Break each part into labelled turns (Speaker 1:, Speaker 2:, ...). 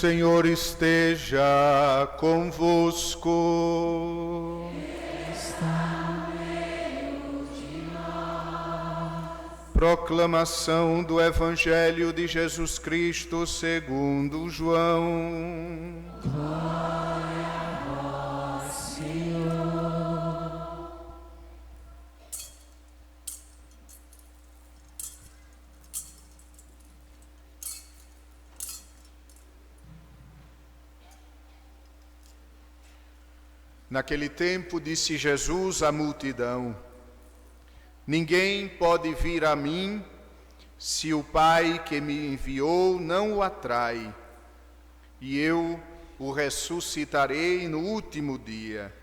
Speaker 1: Senhor esteja convosco.
Speaker 2: Está no meio de nós.
Speaker 1: Proclamação do Evangelho de Jesus Cristo segundo João.
Speaker 2: Glória a vós, Senhor.
Speaker 1: Naquele tempo disse Jesus à multidão: Ninguém pode vir a mim se o Pai que me enviou não o atrai, e eu o ressuscitarei no último dia.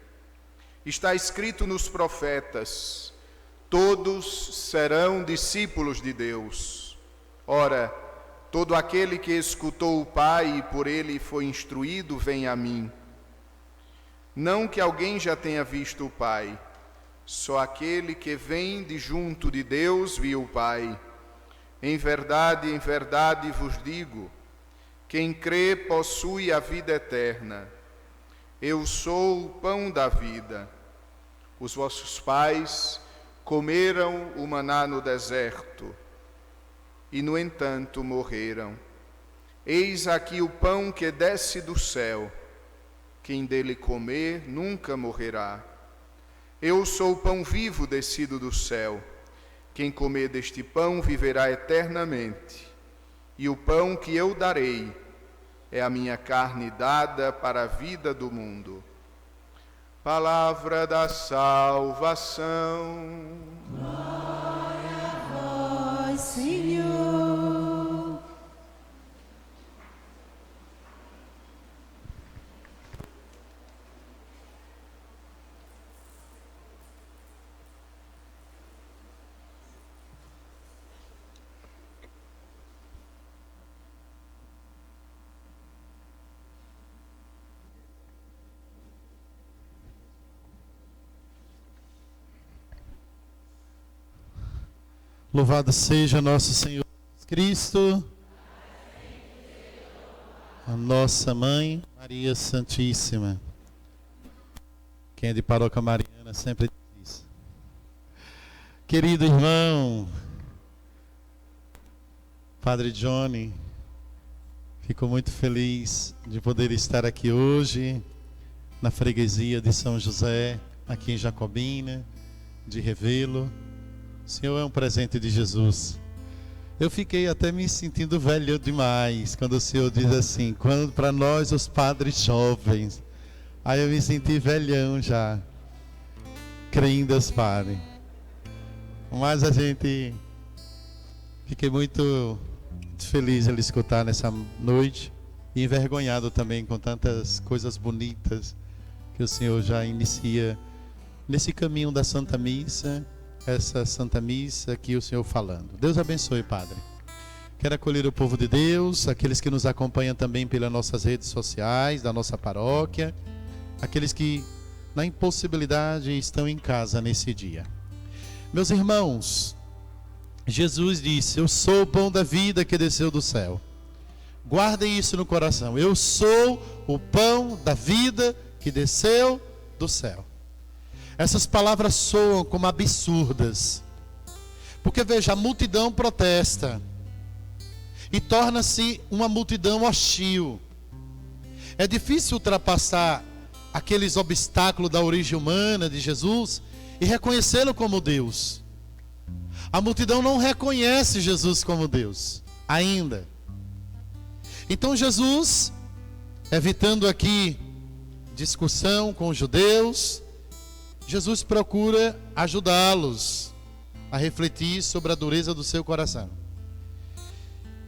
Speaker 1: Está escrito nos profetas: todos serão discípulos de Deus. Ora, todo aquele que escutou o Pai e por ele foi instruído, vem a mim. Não que alguém já tenha visto o Pai, só aquele que vem de junto de Deus viu o Pai. Em verdade vos digo, quem crê possui a vida eterna. Eu sou o pão da vida. Os vossos pais comeram o maná no deserto e, no entanto, morreram. Eis aqui o pão que desce do céu. Quem dele comer nunca morrerá. Eu sou o pão vivo descido do céu. Quem comer deste pão viverá eternamente. E o pão que eu darei é a minha carne dada para a vida do mundo. Palavra da salvação.
Speaker 2: Glória a vós, Senhor.
Speaker 3: Louvado seja nosso Senhor Jesus Cristo, a nossa Mãe, Maria Santíssima. Quem é de Paróquia Mariana sempre diz isso. Querido irmão, Padre Johnny, fico muito feliz de poder estar aqui hoje, na freguesia de São José, aqui em Jacobina, de Revelo. O Senhor é um presente de Jesus. Eu fiquei até me sentindo velho demais quando o Senhor diz assim, quando para nós os padres jovens. Aí eu me senti velhão já, crentes padre. Mas fiquei muito feliz de lhe escutar nessa noite e envergonhado também com tantas coisas bonitas que o Senhor já inicia nesse caminho da Santa Missa. Essa Santa Missa aqui o Senhor falando. Deus abençoe, Padre. Quero acolher o povo de Deus, aqueles que nos acompanham também pelas nossas redes sociais, da nossa paróquia, aqueles que na impossibilidade estão em casa nesse dia. Meus irmãos, Jesus disse, eu sou o pão da vida que desceu do céu. Guardem isso no coração. Eu sou o pão da vida que desceu do céu. Essas palavras soam como absurdas, porque veja, a multidão protesta e torna-se uma multidão hostil. É difícil ultrapassar aqueles obstáculos da origem humana de Jesus e reconhecê-lo como Deus. A multidão não reconhece Jesus como Deus ainda. Então Jesus, evitando aqui discussão com os judeus, Jesus procura ajudá-los a refletir sobre a dureza do seu coração.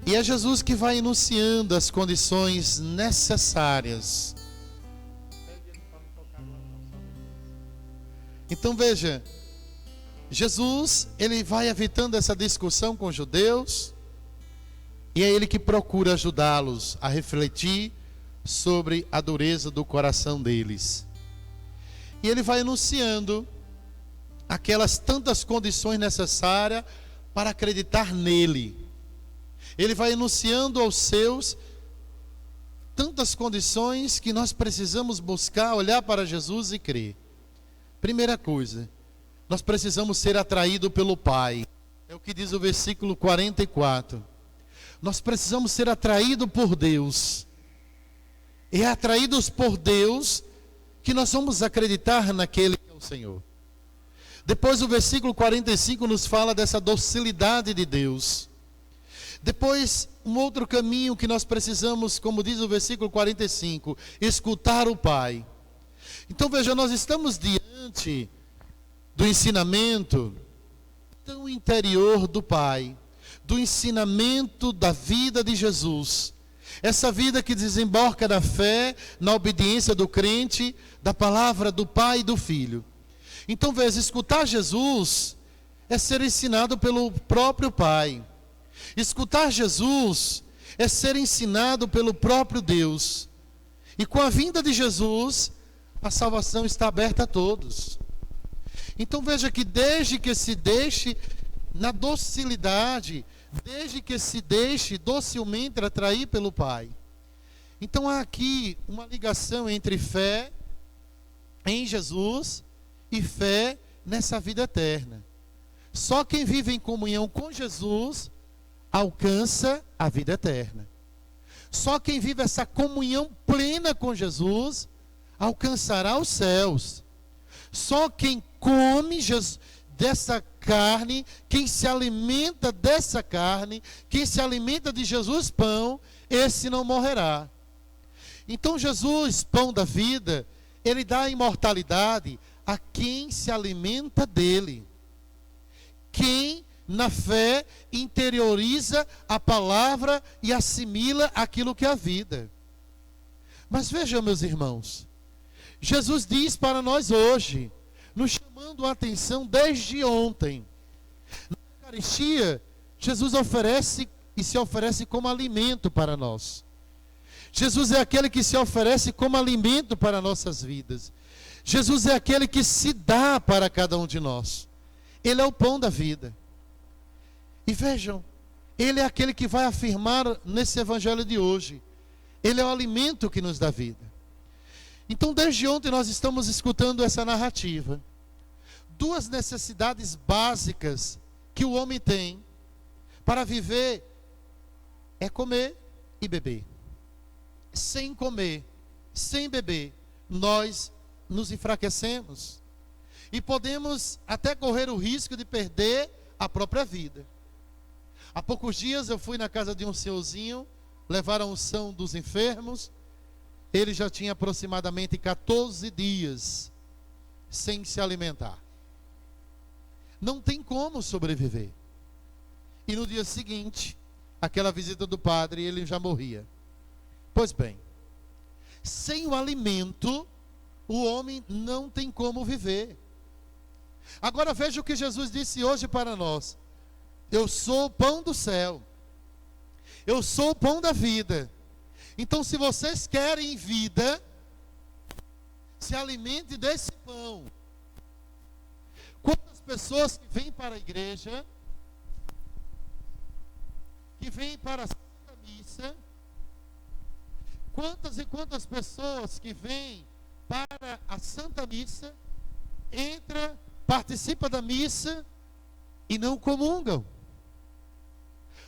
Speaker 3: E é Jesus que vai enunciando as condições necessárias. Então veja, Jesus, ele vai evitando essa discussão com os judeus, e é ele que procura ajudá-los a refletir sobre a dureza do coração deles. E ele vai enunciando aquelas tantas condições necessárias para acreditar nele. Ele vai enunciando aos seus tantas condições que nós precisamos buscar, olhar para Jesus e crer. Primeira coisa, nós precisamos ser atraídos pelo Pai. É o que diz o versículo 44. Nós precisamos ser atraídos por Deus. É atraídos por Deus que nós vamos acreditar naquele que é o Senhor. Depois o versículo 45 nos fala dessa docilidade de Deus. Depois, um outro caminho que nós precisamos, como diz o versículo 45, escutar o Pai. Então veja, nós estamos diante do ensinamento tão interior do Pai, do ensinamento da vida de Jesus. Essa vida que desemboca na fé, na obediência do crente, da palavra do Pai e do Filho. Então veja, escutar Jesus é ser ensinado pelo próprio Pai. Escutar Jesus é ser ensinado pelo próprio Deus. E com a vinda de Jesus, a salvação está aberta a todos. Então veja que desde que se deixe na docilidade, desde que se deixe docilmente atrair pelo Pai. Então há aqui uma ligação entre fé em Jesus e fé nessa vida eterna. Só quem vive em comunhão com Jesus alcança a vida eterna. Só quem vive essa comunhão plena com Jesus alcançará os céus. Só quem come dessa carne, quem se alimenta dessa carne, quem se alimenta de Jesus pão, esse não morrerá. Então Jesus, pão da vida, ele dá a imortalidade a quem se alimenta dele. Quem na fé interioriza a palavra e assimila aquilo que é a vida. Mas vejam, meus irmãos, Jesus diz para nós hoje, nos chamando a atenção desde ontem. Na Eucaristia, Jesus oferece e se oferece como alimento para nós. Jesus é aquele que se oferece como alimento para nossas vidas. Jesus é aquele que se dá para cada um de nós. Ele é o pão da vida. E vejam, ele é aquele que vai afirmar nesse evangelho de hoje. Ele é o alimento que nos dá vida. Então, desde ontem nós estamos escutando essa narrativa. Duas necessidades básicas que o homem tem para viver é comer e beber. Sem comer, sem beber, nós nos enfraquecemos. E podemos até correr o risco de perder a própria vida. Há poucos dias eu fui na casa de um senhorzinho, levar a unção dos enfermos. Ele já tinha aproximadamente 14 dias sem se alimentar. Não tem como sobreviver. E no dia seguinte, aquela visita do padre, ele já morria. Pois bem, sem o alimento, o homem não tem como viver. Agora veja o que Jesus disse hoje para nós. Eu sou o pão do céu. Eu sou o pão da vida. Então, se vocês querem vida, se alimente desse pão. Quantas pessoas que vêm para a igreja, que vêm para a Santa Missa, quantas e quantas pessoas que vêm para a Santa Missa, entra, participa da missa e não comungam.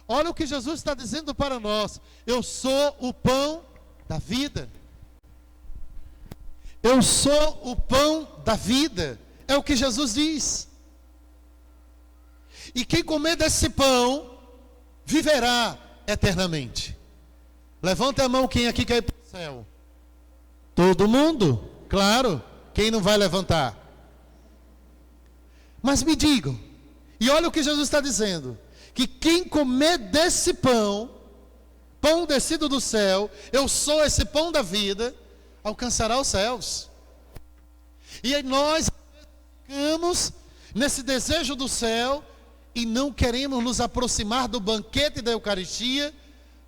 Speaker 3: Olha o que Jesus está dizendo para nós. Eu sou o pão da vida. Eu sou o pão da vida. É o que Jesus diz. E quem comer desse pão, viverá eternamente. Levanta a mão quem aqui quer ir para o céu. Todo mundo? Claro. Quem não vai levantar? Mas me digam. E olha o que Jesus está dizendo. Que quem comer desse pão, pão descido do céu, eu sou esse pão da vida, alcançará os céus. E aí nós ficamos nesse desejo do céu e não queremos nos aproximar do banquete da Eucaristia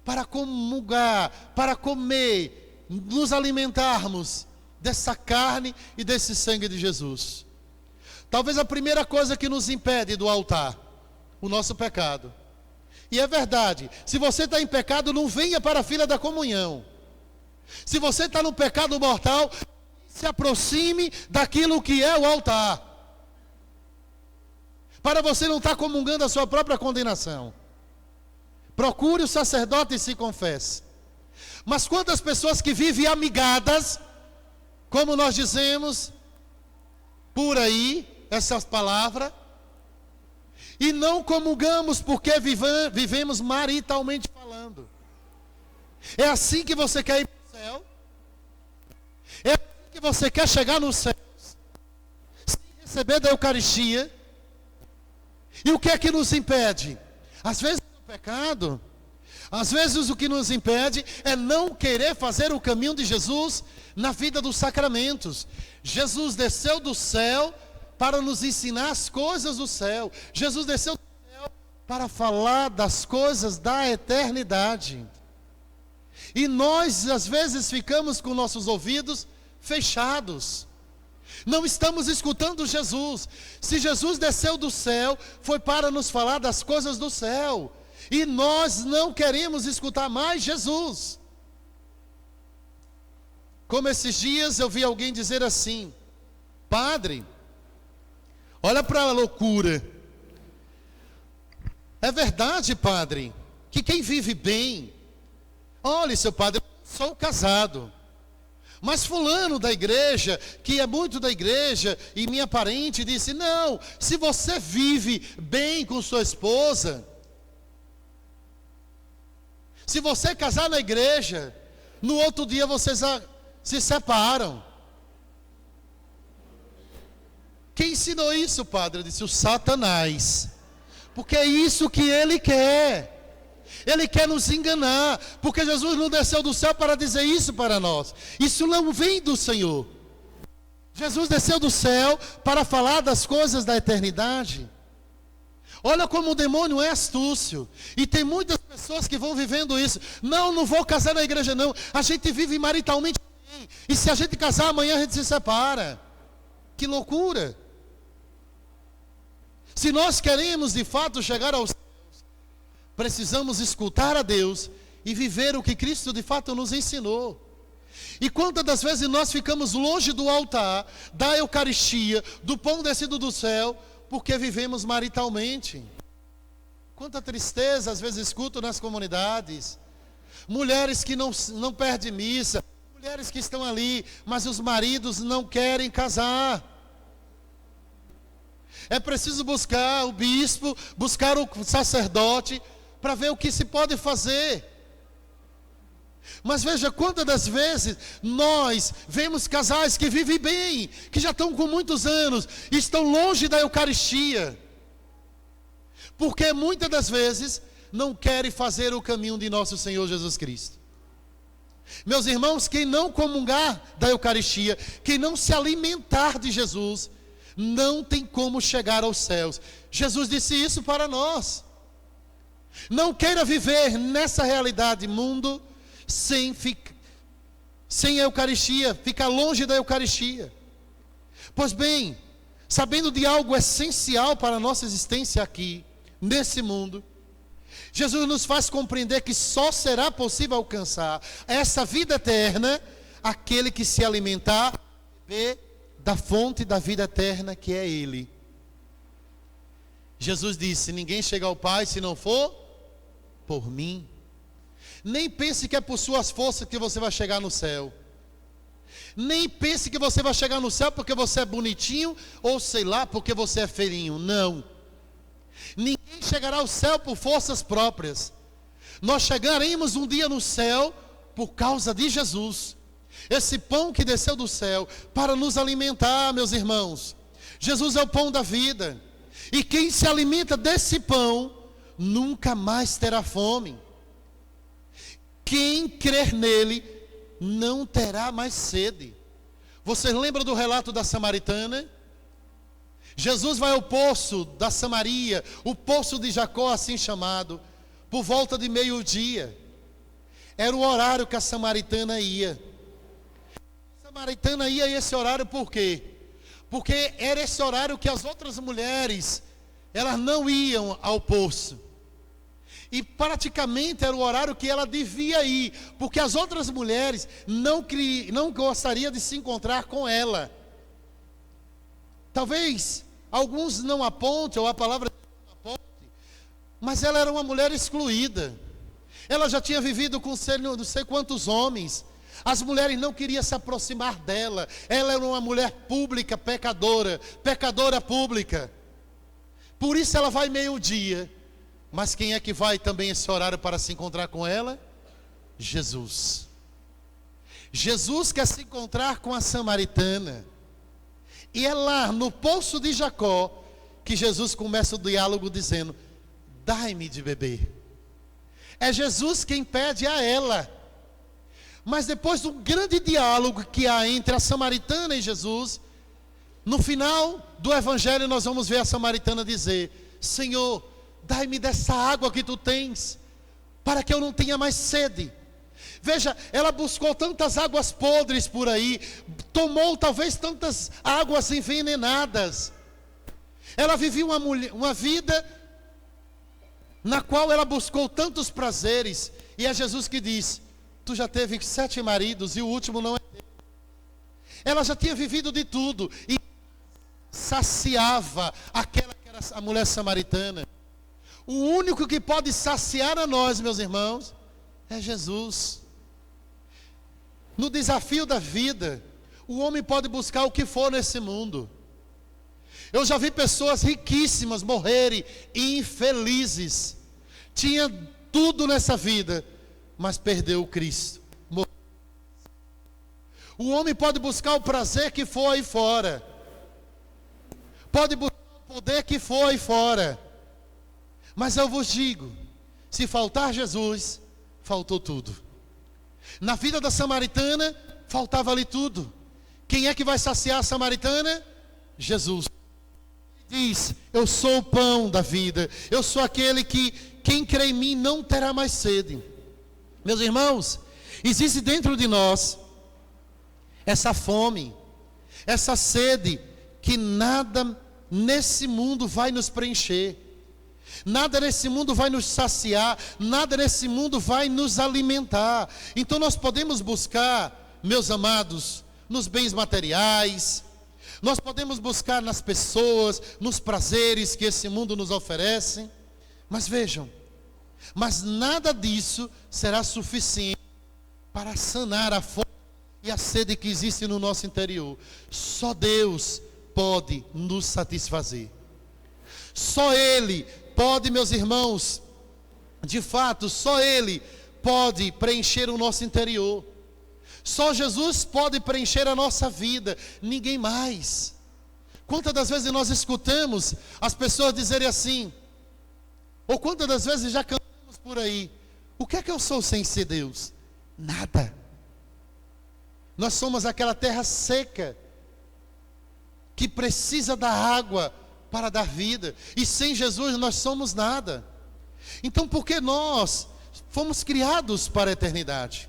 Speaker 3: para comungar, para comer, nos alimentarmos dessa carne e desse sangue de Jesus. Talvez a primeira coisa que nos impede do altar, o nosso pecado. E é verdade, se você está em pecado, não venha para a fila da comunhão. Se você está no pecado mortal, se aproxime daquilo que é o altar. Para você não estar comungando a sua própria condenação. Procure o sacerdote e se confesse. Mas quantas pessoas que vivem amigadas, como nós dizemos por aí, essas palavras, e não comungamos porque vivemos maritalmente falando. É assim que você quer ir para o céu? É assim que você quer chegar no céu? Sem receber da Eucaristia? E o que é que nos impede? Às vezes o pecado, às vezes o que nos impede é não querer fazer o caminho de Jesus na vida dos sacramentos. Jesus desceu do céu para nos ensinar as coisas do céu. Jesus desceu do céu para falar das coisas da eternidade. E nós às vezes ficamos com nossos ouvidos fechados. Não estamos escutando Jesus. Se Jesus desceu do céu, foi para nos falar das coisas do céu. E nós não queremos escutar mais Jesus. Como esses dias eu vi alguém dizer assim: padre, olha para a loucura. É verdade, padre, que quem vive bem, olha, seu padre, eu sou casado. Mas fulano da igreja, que é muito da igreja, e minha parente disse, não, se você vive bem com sua esposa, se você casar na igreja, no outro dia vocês se separam. Quem ensinou isso, padre? Eu disse, o Satanás. Porque é isso que ele quer. Ele quer nos enganar, porque Jesus não desceu do céu para dizer isso para nós. Isso não vem do Senhor. Jesus desceu do céu para falar das coisas da eternidade. Olha como o demônio é astúcio. E tem muitas pessoas que vão vivendo isso. Não vou casar na igreja não. A gente vive maritalmente bem. E se a gente casar amanhã a gente se separa. Que loucura. Se nós queremos de fato chegar aos precisamos escutar a Deus e viver o que Cristo de fato nos ensinou. E quantas das vezes nós ficamos longe do altar, da Eucaristia, do pão descido do céu, porque vivemos maritalmente. Quanta tristeza às vezes escuto nas comunidades. Mulheres que não perdem missa, mulheres que estão ali, mas os maridos não querem casar. É preciso buscar o bispo, buscar o sacerdote, para ver o que se pode fazer. Mas veja, quantas das vezes nós vemos casais que vivem bem, que já estão com muitos anos, e estão longe da Eucaristia, porque muitas das vezes não querem fazer o caminho de nosso Senhor Jesus Cristo. Meus irmãos, quem não comungar da Eucaristia, quem não se alimentar de Jesus, não tem como chegar aos céus. Jesus disse isso para nós. Não queira viver nessa realidade mundo sem a Eucaristia, ficar longe da Eucaristia. Pois bem, sabendo de algo essencial para a nossa existência aqui, nesse mundo, Jesus nos faz compreender que só será possível alcançar essa vida eterna aquele que se alimentar e beber da fonte da vida eterna que é Ele. Jesus disse, ninguém chega ao Pai se não for por mim. Nem pense que é por suas forças que você vai chegar no céu. Nem pense que você vai chegar no céu porque você é bonitinho, ou sei lá, porque você é feirinho. Não. Ninguém chegará ao céu por forças próprias. Nós chegaremos um dia no céu por causa de Jesus. Esse pão que desceu do céu para nos alimentar, meus irmãos. Jesus é o pão da vida. E quem se alimenta desse pão nunca mais terá fome. Quem crer nele não terá mais sede. Vocês lembram do relato da samaritana? Jesus vai ao poço da Samaria, o poço de Jacó assim chamado, por volta de meio-dia. Era o horário que a samaritana ia. A samaritana ia esse horário por quê? Porque era esse horário que as outras mulheres, elas não iam ao poço. E praticamente era o horário que ela devia ir, porque as outras mulheres não gostariam de se encontrar com ela. Talvez alguns não apontem, ou a palavra não aponte, mas ela era uma mulher excluída. Ela já tinha vivido com não sei quantos homens. As mulheres não queriam se aproximar dela. Ela era uma mulher pública, pecadora pública. Por isso ela vai meio-dia. Mas quem é que vai também esse horário para se encontrar com ela? Jesus. Jesus quer se encontrar com a samaritana. E é lá no poço de Jacó que Jesus começa o diálogo dizendo: dai-me de beber. É Jesus quem pede a ela. Mas depois do grande diálogo que há entre a samaritana e Jesus, no final do evangelho nós vamos ver a samaritana dizer: Senhor, dai-me dessa água que tu tens, para que eu não tenha mais sede. Veja, ela buscou tantas águas podres por aí, tomou talvez tantas águas envenenadas. Ela vivia uma vida na qual ela buscou tantos prazeres, e é Jesus que diz: tu já teve 7 maridos e o último não é teu. Ela já tinha vivido de tudo e saciava aquela que era a mulher samaritana. O único que pode saciar a nós, meus irmãos, é Jesus. No desafio da vida, o homem pode buscar o que for nesse mundo. Eu já vi pessoas riquíssimas morrerem infelizes. Tinha tudo nessa vida, mas perdeu o Cristo. O homem pode buscar o prazer que for aí fora. Pode buscar o poder que for aí fora. Mas eu vos digo, se faltar Jesus, faltou tudo. Na vida da samaritana, faltava ali tudo. Quem é que vai saciar a samaritana? Jesus. Ele diz: eu sou o pão da vida. Eu sou aquele que, quem crê em mim, não terá mais sede. Meus irmãos, existe dentro de nós essa fome, essa sede, que nada nesse mundo vai nos preencher. Nada nesse mundo vai nos saciar, nada nesse mundo vai nos alimentar. Então nós podemos buscar, meus amados, nos bens materiais, nós podemos buscar nas pessoas, nos prazeres que esse mundo nos oferece. Mas vejam, mas nada disso será suficiente para sanar a fome e a sede que existe no nosso interior. Só Deus pode nos satisfazer. Só Ele pode, meus irmãos, de fato, só Ele pode preencher o nosso interior. Só Jesus pode preencher a nossa vida, ninguém mais. Quantas das vezes nós escutamos as pessoas dizerem assim, ou quantas das vezes já cantamos por aí: o que é que eu sou sem ser Deus? Nada. Nós somos aquela terra seca, que precisa da água para dar vida, e sem Jesus nós somos nada. Então, porque nós fomos criados para a eternidade,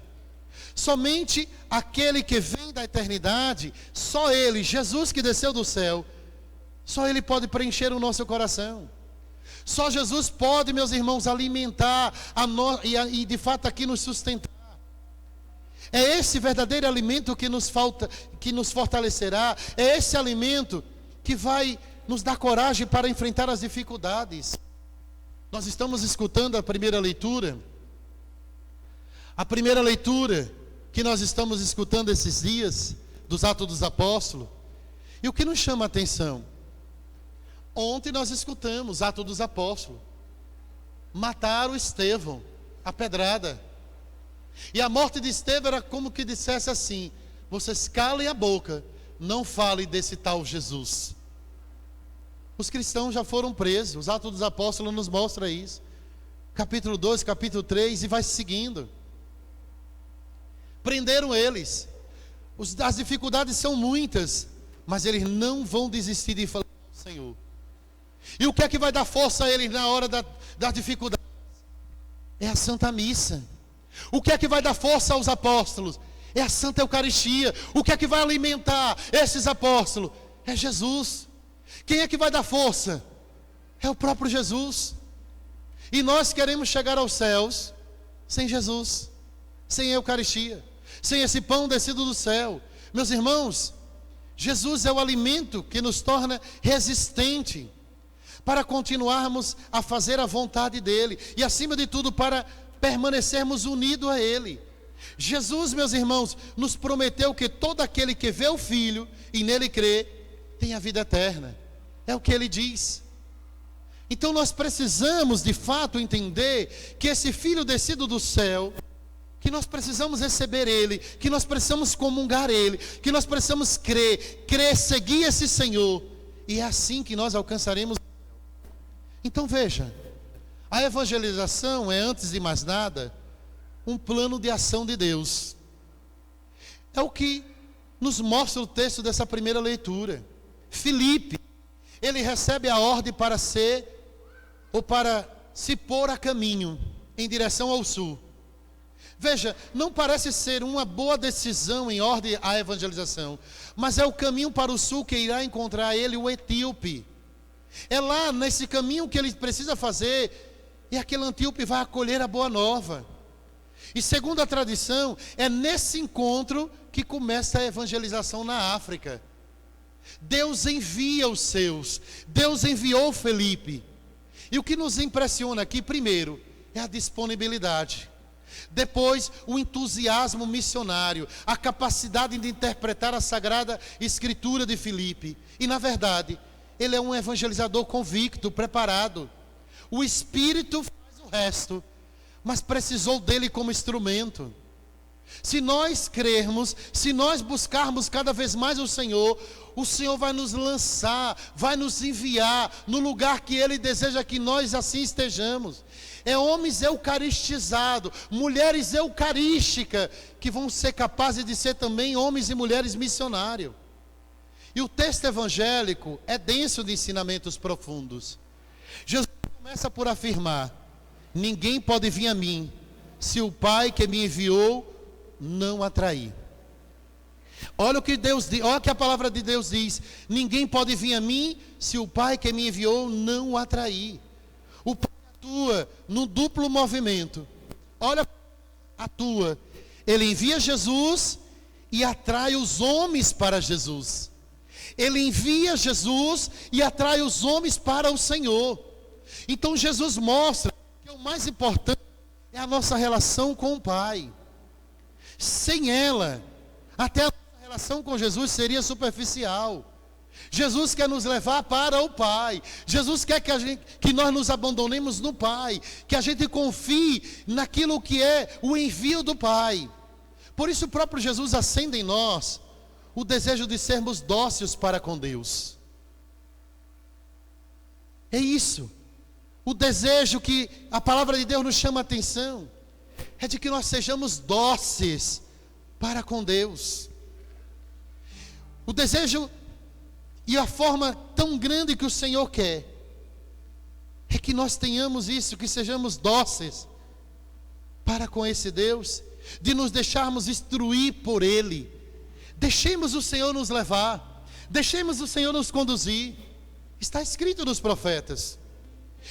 Speaker 3: somente aquele que vem da eternidade, só Ele, Jesus que desceu do céu, só Ele pode preencher o nosso coração. Só Jesus pode, meus irmãos, alimentar e de fato aqui nos sustentar. É esse verdadeiro alimento que nos fortalecerá, é esse alimento que vai nos dar coragem para enfrentar as dificuldades. Nós estamos escutando a primeira leitura. A primeira leitura que nós estamos escutando esses dias, dos Atos dos Apóstolos. E o que nos chama a atenção? Ontem nós escutamos Atos dos Apóstolos. Mataram Estevão, a pedrada. E a morte de Estevão era como que dissesse assim: vocês calem a boca, não falem desse tal Jesus. Os cristãos já foram presos. Os Atos dos Apóstolos nos mostra isso. Capítulo 2, capítulo 3, e vai seguindo. Prenderam eles. As dificuldades são muitas, mas eles não vão desistir de falar do Senhor. E o que é que vai dar força a eles na hora das dificuldades? É a Santa Missa. O que é que vai dar força aos apóstolos? É a Santa Eucaristia. O que é que vai alimentar esses apóstolos? É Jesus. Quem é que vai dar força? É o próprio Jesus. E nós queremos chegar aos céus sem Jesus, sem a Eucaristia, sem esse pão descido do céu. Meus irmãos, Jesus é o alimento que nos torna resistente para continuarmos a fazer a vontade dele e, acima de tudo, para permanecermos unidos a ele. Jesus, meus irmãos, nos prometeu que todo aquele que vê o Filho e nele crê, tem a vida eterna. É o que ele diz. Então nós precisamos de fato entender que esse Filho descido do céu, que nós precisamos receber ele, que nós precisamos comungar ele, que nós precisamos crer, seguir esse Senhor, e é assim que nós alcançaremos. Então veja, a evangelização é, antes de mais nada, um plano de ação de Deus. É o que nos mostra o texto dessa primeira leitura. Filipe, ele recebe a ordem para ser, ou para se pôr a caminho, em direção ao sul. Veja, não parece ser uma boa decisão em ordem à evangelização, mas é o caminho para o sul que irá encontrar ele, o etíope. É lá, nesse caminho que ele precisa fazer, e aquele etíope vai acolher a boa nova. E segundo a tradição, é nesse encontro que começa a evangelização na África. Deus envia os seus, Deus enviou Filipe. E o que nos impressiona aqui, primeiro, é a disponibilidade. Depois, o entusiasmo missionário, a capacidade de interpretar a Sagrada Escritura de Filipe. E na verdade, ele é um evangelizador convicto, preparado. O Espírito faz o resto, mas precisou dele como instrumento. Se nós crermos, se nós buscarmos cada vez mais o Senhor vai nos lançar, vai nos enviar no lugar que ele deseja que nós assim estejamos. É homens eucaristizados, mulheres eucarísticas, que vão ser capazes de ser também homens e mulheres missionários. E o texto evangélico é denso de ensinamentos profundos. Jesus começa por afirmar: ninguém pode vir a mim, se o Pai que me enviou não atrair. Olha o que Deus diz, olha o que a palavra de Deus diz: ninguém pode vir a mim, se o Pai que me enviou não o atrair. O Pai atua num duplo movimento. Olha, atua. Ele envia Jesus e atrai os homens para Jesus. Ele envia Jesus e atrai os homens para o Senhor. Então Jesus mostra que o mais importante é a nossa relação com o Pai. Sem ela, até a nossa relação com Jesus seria superficial. Jesus quer nos levar para o Pai. Jesus quer que nós nos abandonemos no Pai, que a gente confie naquilo que é o envio do Pai. Por isso o próprio Jesus acende em nós o desejo de sermos dóceis para com Deus. É isso. O desejo que a palavra de Deus nos chama a atenção é de que nós sejamos dóceis para com Deus. O desejo e a forma tão grande que o Senhor quer é que nós tenhamos isso, que sejamos dóceis para com esse Deus, de nos deixarmos instruir por Ele. Deixemos o Senhor nos levar, deixemos o Senhor nos conduzir. Está escrito nos profetas: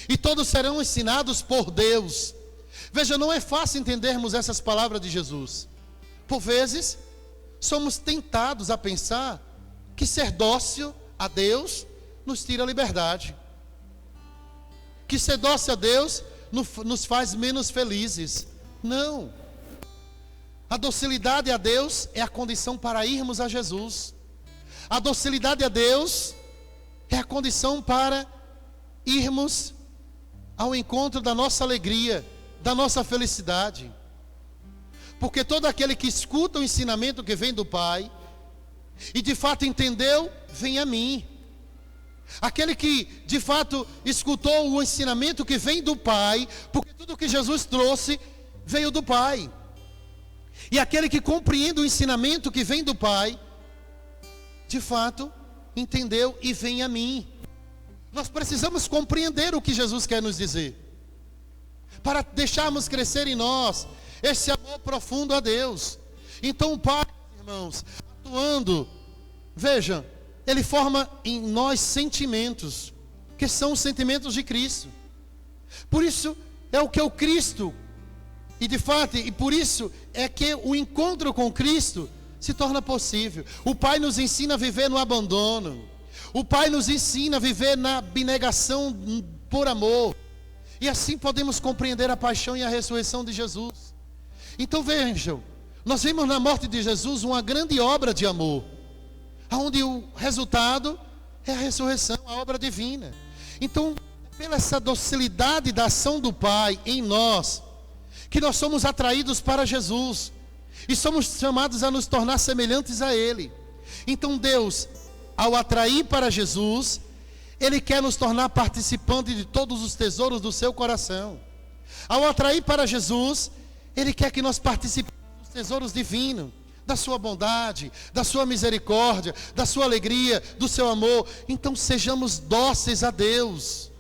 Speaker 3: e todos serão ensinados por Deus. Veja, não é fácil entendermos essas palavras de Jesus. Por vezes, somos tentados a pensar que ser dócil a Deus nos tira a liberdade, que ser dócil a Deus nos faz menos felizes. Não. A docilidade a Deus é a condição para irmos a Jesus. A docilidade a Deus é a condição para irmos ao encontro da nossa alegria, da nossa felicidade. Porque todo aquele que escuta o ensinamento que vem do Pai e de fato entendeu, vem a mim. Aquele que de fato escutou o ensinamento que vem do Pai, porque tudo que Jesus trouxe veio do Pai. E aquele que compreende o ensinamento que vem do Pai, de fato entendeu e vem a mim. Nós precisamos compreender o que Jesus quer nos dizer, para deixarmos crescer em nós esse amor profundo a Deus. Então o Pai, irmãos, atuando, veja, Ele forma em nós sentimentos, que são os sentimentos de Cristo. Por isso é o que é o Cristo. E de fato, e por isso é que o encontro com Cristo se torna possível. O Pai nos ensina a viver no abandono. O Pai nos ensina a viver na abnegação por amor. E assim podemos compreender a paixão e a ressurreição de Jesus. Então vejam, nós vemos na morte de Jesus uma grande obra de amor, onde o resultado é a ressurreição, a obra divina. Então, pela essa docilidade da ação do Pai em nós, que nós somos atraídos para Jesus, e somos chamados a nos tornar semelhantes a Ele. Então Deus, ao atrair para Jesus, Ele quer nos tornar participantes de todos os tesouros do seu coração. Ao atrair para Jesus, Ele quer que nós participemos dos tesouros divinos, da sua bondade, da sua misericórdia, da sua alegria, do seu amor. Então sejamos dóceis a Deus.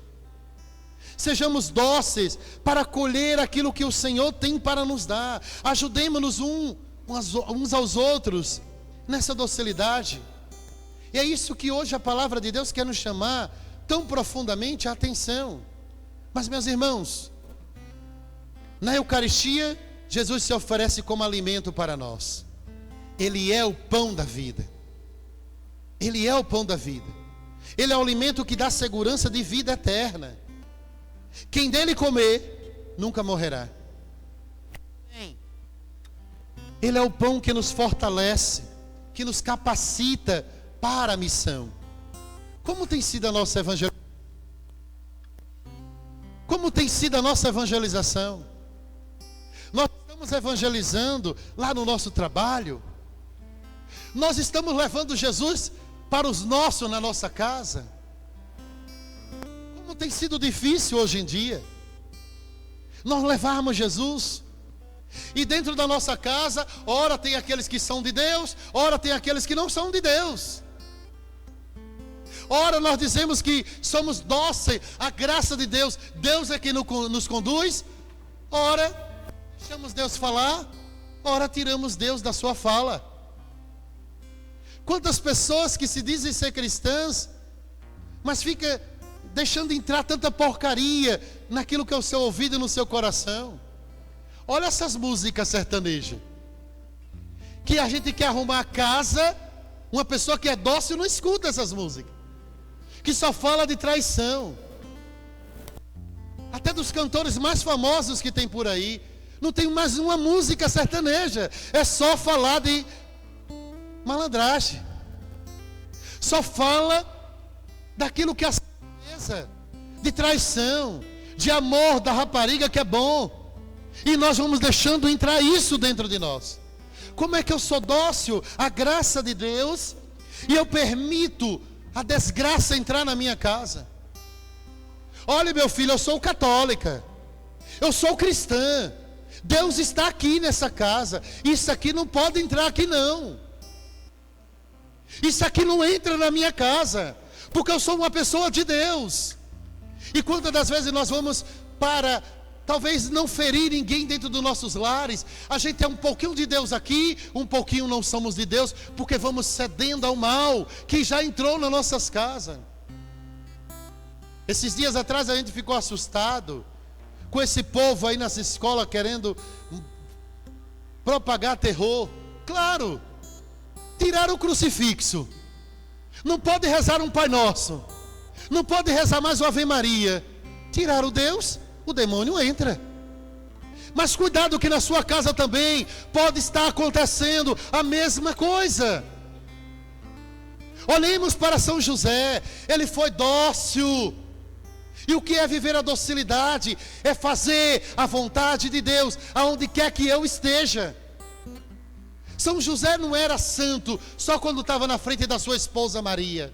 Speaker 3: Sejamos dóceis para colher aquilo que o Senhor tem para nos dar. Ajudemos-nos uns aos outros nessa docilidade. E é isso que hoje a palavra de Deus quer nos chamar tão profundamente a atenção. Mas, meus irmãos, na Eucaristia, Jesus se oferece como alimento para nós. Ele é o pão da vida. Ele é o pão da vida. Ele é o alimento que dá segurança de vida eterna. Quem dele comer, nunca morrerá. Ele é o pão que nos fortalece, que nos capacita para a missão. Como tem sido a nossa evangelização? Como tem sido a nossa evangelização? Nós estamos evangelizando lá no nosso trabalho? Nós estamos levando Jesus para os nossos na nossa casa? Como tem sido difícil hoje em dia nós levarmos Jesus. E dentro da nossa casa, ora tem aqueles que são de Deus, ora tem aqueles que não são de Deus. Ora nós dizemos que somos dóceis à graça de Deus, Deus é quem nos conduz. Ora deixamos Deus falar, ora tiramos Deus da sua fala. Quantas pessoas que se dizem ser cristãs, mas fica deixando entrar tanta porcaria naquilo que é o seu ouvido e no seu coração. Olha essas músicas sertanejas, que a gente quer arrumar a casa. Uma pessoa que é dócil não escuta essas músicas, que só fala de traição. Até dos cantores mais famosos que tem por aí, não tem mais uma música sertaneja, é só falar de malandragem, só fala daquilo que é a certeza, de traição, de amor da rapariga que é bom. E nós vamos deixando entrar isso dentro de nós. Como é que eu sou dócil à graça de Deus e eu permito a desgraça entrar na minha casa? Olha, meu filho, eu sou católica, eu sou cristã, Deus está aqui nessa casa, isso aqui não pode entrar aqui não. Isso aqui não entra na minha casa, porque eu sou uma pessoa de Deus. E quantas das vezes nós vamos para talvez não ferir ninguém dentro dos nossos lares, a gente é um pouquinho de Deus aqui, um pouquinho não somos de Deus, porque vamos cedendo ao mal que já entrou nas nossas casas. Esses dias atrás a gente ficou assustado com esse povo aí nas escolas querendo propagar terror. Claro, tiraram o crucifixo, não pode rezar um Pai Nosso, não pode rezar mais o Ave Maria. Tiraram Deus, o demônio entra. Mas cuidado que na sua casa também pode estar acontecendo a mesma coisa. Olhemos para São José, ele foi dócil. E o que é viver a docilidade? É fazer a vontade de Deus aonde quer que eu esteja. São José não era santo só quando estava na frente da sua esposa Maria.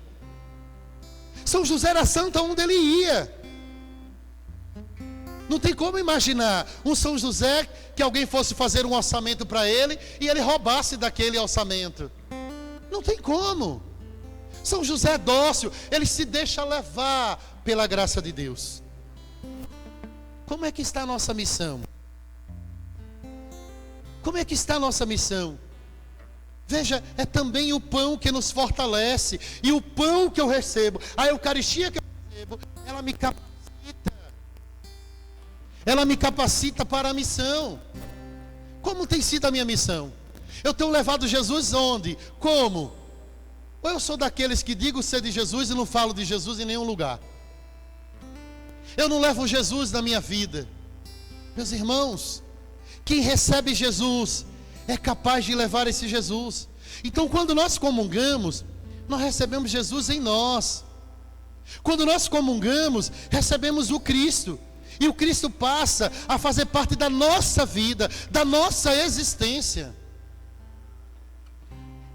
Speaker 3: São José era santo aonde ele ia. Não tem como imaginar um São José que alguém fosse fazer um orçamento para ele e ele roubasse daquele orçamento. Não tem como. São José é dócil, ele se deixa levar pela graça de Deus. Como é que está a nossa missão? Como é que está a nossa missão? Veja, é também o pão que nos fortalece. E o pão que eu recebo, a Eucaristia que eu recebo, ela me capacita. ela me capacita para a missão. Como tem sido a minha missão? Eu tenho levado Jesus onde? Como? Ou eu sou daqueles que digo ser de Jesus e não falo de Jesus em nenhum lugar? Eu não levo Jesus na minha vida. Meus irmãos, quem recebe Jesus é capaz de levar esse Jesus. Então, quando nós comungamos, nós recebemos Jesus em nós. Quando nós comungamos, recebemos o Cristo. E o Cristo passa a fazer parte da nossa vida, da nossa existência.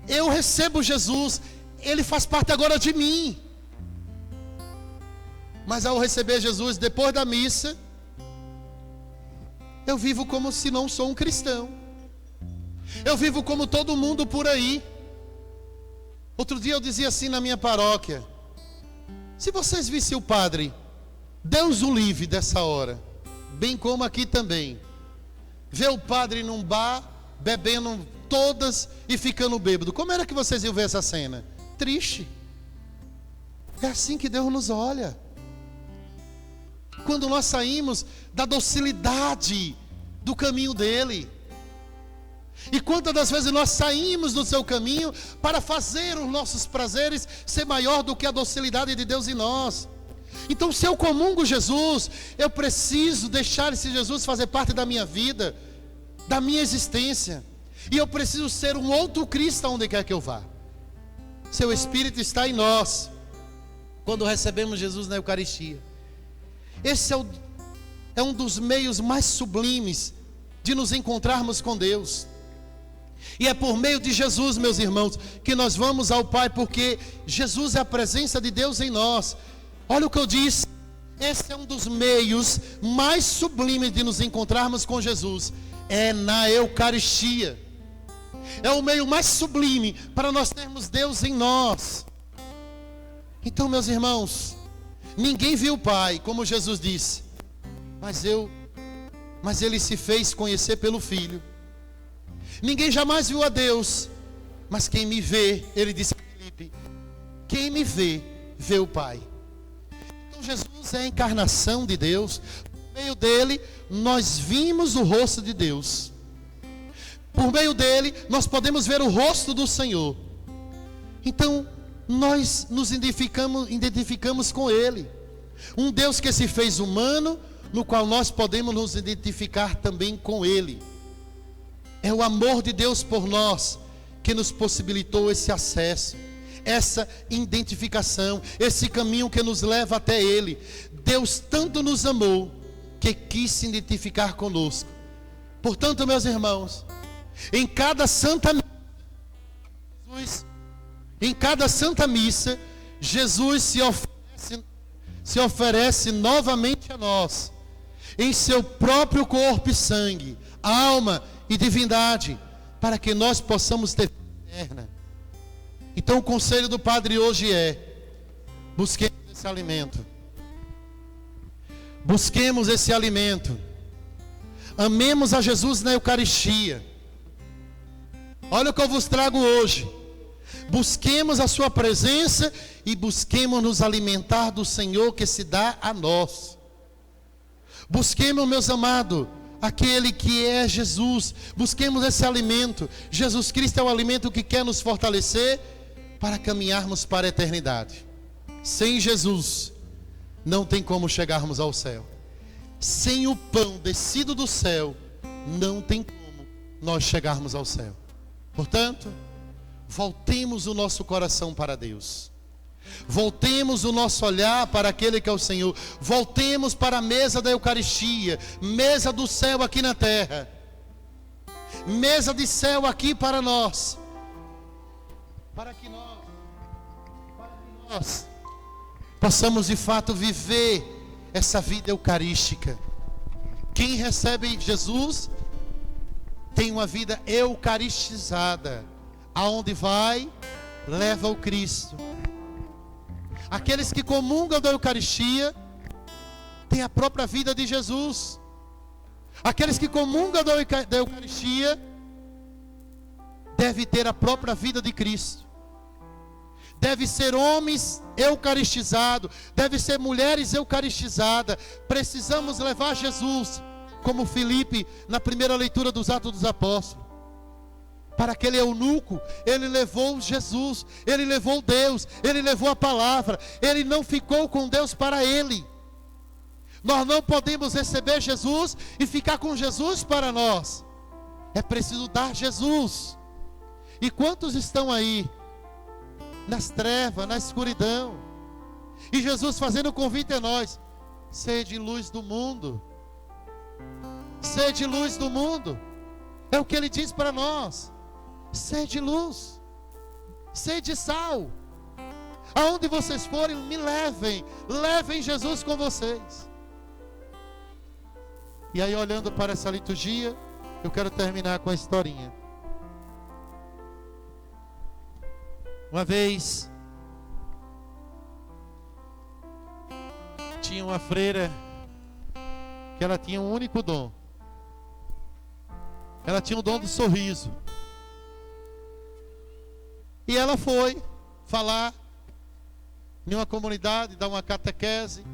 Speaker 3: Eu recebo Jesus, Ele faz parte agora de mim. Mas ao receber Jesus depois da missa, eu vivo como se não sou um cristão. Eu vivo como todo mundo por aí. Outro dia eu dizia assim na minha paróquia: se vocês vissem o padre, Deus o livre dessa hora, bem como aqui também, ver o padre num bar, bebendo todas e ficando bêbado, como era que vocês iam ver essa cena? Triste. É assim que Deus nos olha. Quando nós saímos da docilidade do caminho dele. E quantas das vezes nós saímos do seu caminho para fazer os nossos prazeres ser maior do que a docilidade de Deus em nós. Então, se eu comungo Jesus, eu preciso deixar esse Jesus fazer parte da minha vida, da minha existência. E eu preciso ser um outro Cristo onde quer que eu vá. Seu Espírito está em nós quando recebemos Jesus na Eucaristia. Esse é um dos meios mais sublimes de nos encontrarmos com Deus. E é por meio de Jesus, meus irmãos, que nós vamos ao Pai, porque Jesus é a presença de Deus em nós. Olha o que eu disse. Esse é um dos meios mais sublimes de nos encontrarmos com Jesus. É na Eucaristia. É o meio mais sublime para nós termos Deus em nós. Então, meus irmãos, ninguém viu o Pai, como Jesus disse, mas Ele se fez conhecer pelo Filho. Ninguém jamais viu a Deus, mas quem me vê, Ele disse a Filipe, quem me vê, vê o Pai. Então Jesus é a encarnação de Deus. Por meio dele, nós vimos o rosto de Deus. Por meio dele, nós podemos ver o rosto do Senhor. Então, nós nos identificamos com Ele. Um Deus que se fez humano, no qual nós podemos nos identificar também com Ele. É o amor de Deus por nós que nos possibilitou esse acesso, essa identificação, esse caminho que nos leva até Ele. Deus tanto nos amou que quis se identificar conosco. Portanto, meus irmãos, em cada Santa Missa, Jesus se oferece novamente a nós, em seu próprio corpo e sangue, alma e divindade, para que nós possamos ter vida eterna. Então o conselho do Padre hoje é: busquemos esse alimento. Busquemos esse alimento. Amemos a Jesus na Eucaristia. Olha o que eu vos trago hoje. Busquemos a sua presença e busquemos nos alimentar do Senhor que se dá a nós. Busquemos, meus amados, aquele que é Jesus. Busquemos esse alimento. Jesus Cristo é o alimento que quer nos fortalecer para caminharmos para a eternidade. Sem Jesus, não tem como chegarmos ao céu. Sem o pão descido do céu, não tem como nós chegarmos ao céu. Portanto, voltemos o nosso coração para Deus. Voltemos o nosso olhar para aquele que é o Senhor. Voltemos para a mesa da Eucaristia, mesa do céu aqui na terra, mesa de céu aqui para nós, para que nós possamos de fato viver essa vida eucarística. Quem recebe Jesus tem uma vida eucaristizada. Aonde vai, leva o Cristo. Aqueles que comungam da Eucaristia têm a própria vida de Jesus. Aqueles que comungam da Eucaristia devem ter a própria vida de Cristo. deve ser homens eucaristizados, deve ser mulheres eucaristizadas. Precisamos levar Jesus, como Filipe, na primeira leitura dos Atos dos Apóstolos. Para aquele eunuco, ele levou Jesus, ele levou Deus, ele levou a palavra, ele não ficou com Deus para ele. Nós não podemos receber Jesus e ficar com Jesus para nós. É preciso dar Jesus. E quantos estão aí nas trevas, na escuridão, e Jesus fazendo o convite a nós: sede luz do mundo, sede luz do mundo. É o que ele diz para nós: sede luz, sede sal. Aonde vocês forem, me levem, levem Jesus com vocês. E aí, olhando para essa liturgia, eu quero terminar com a historinha. Uma vez, tinha uma freira que ela tinha um único dom. Ela tinha o dom do sorriso. E ela foi falar em uma comunidade, dar uma catequese.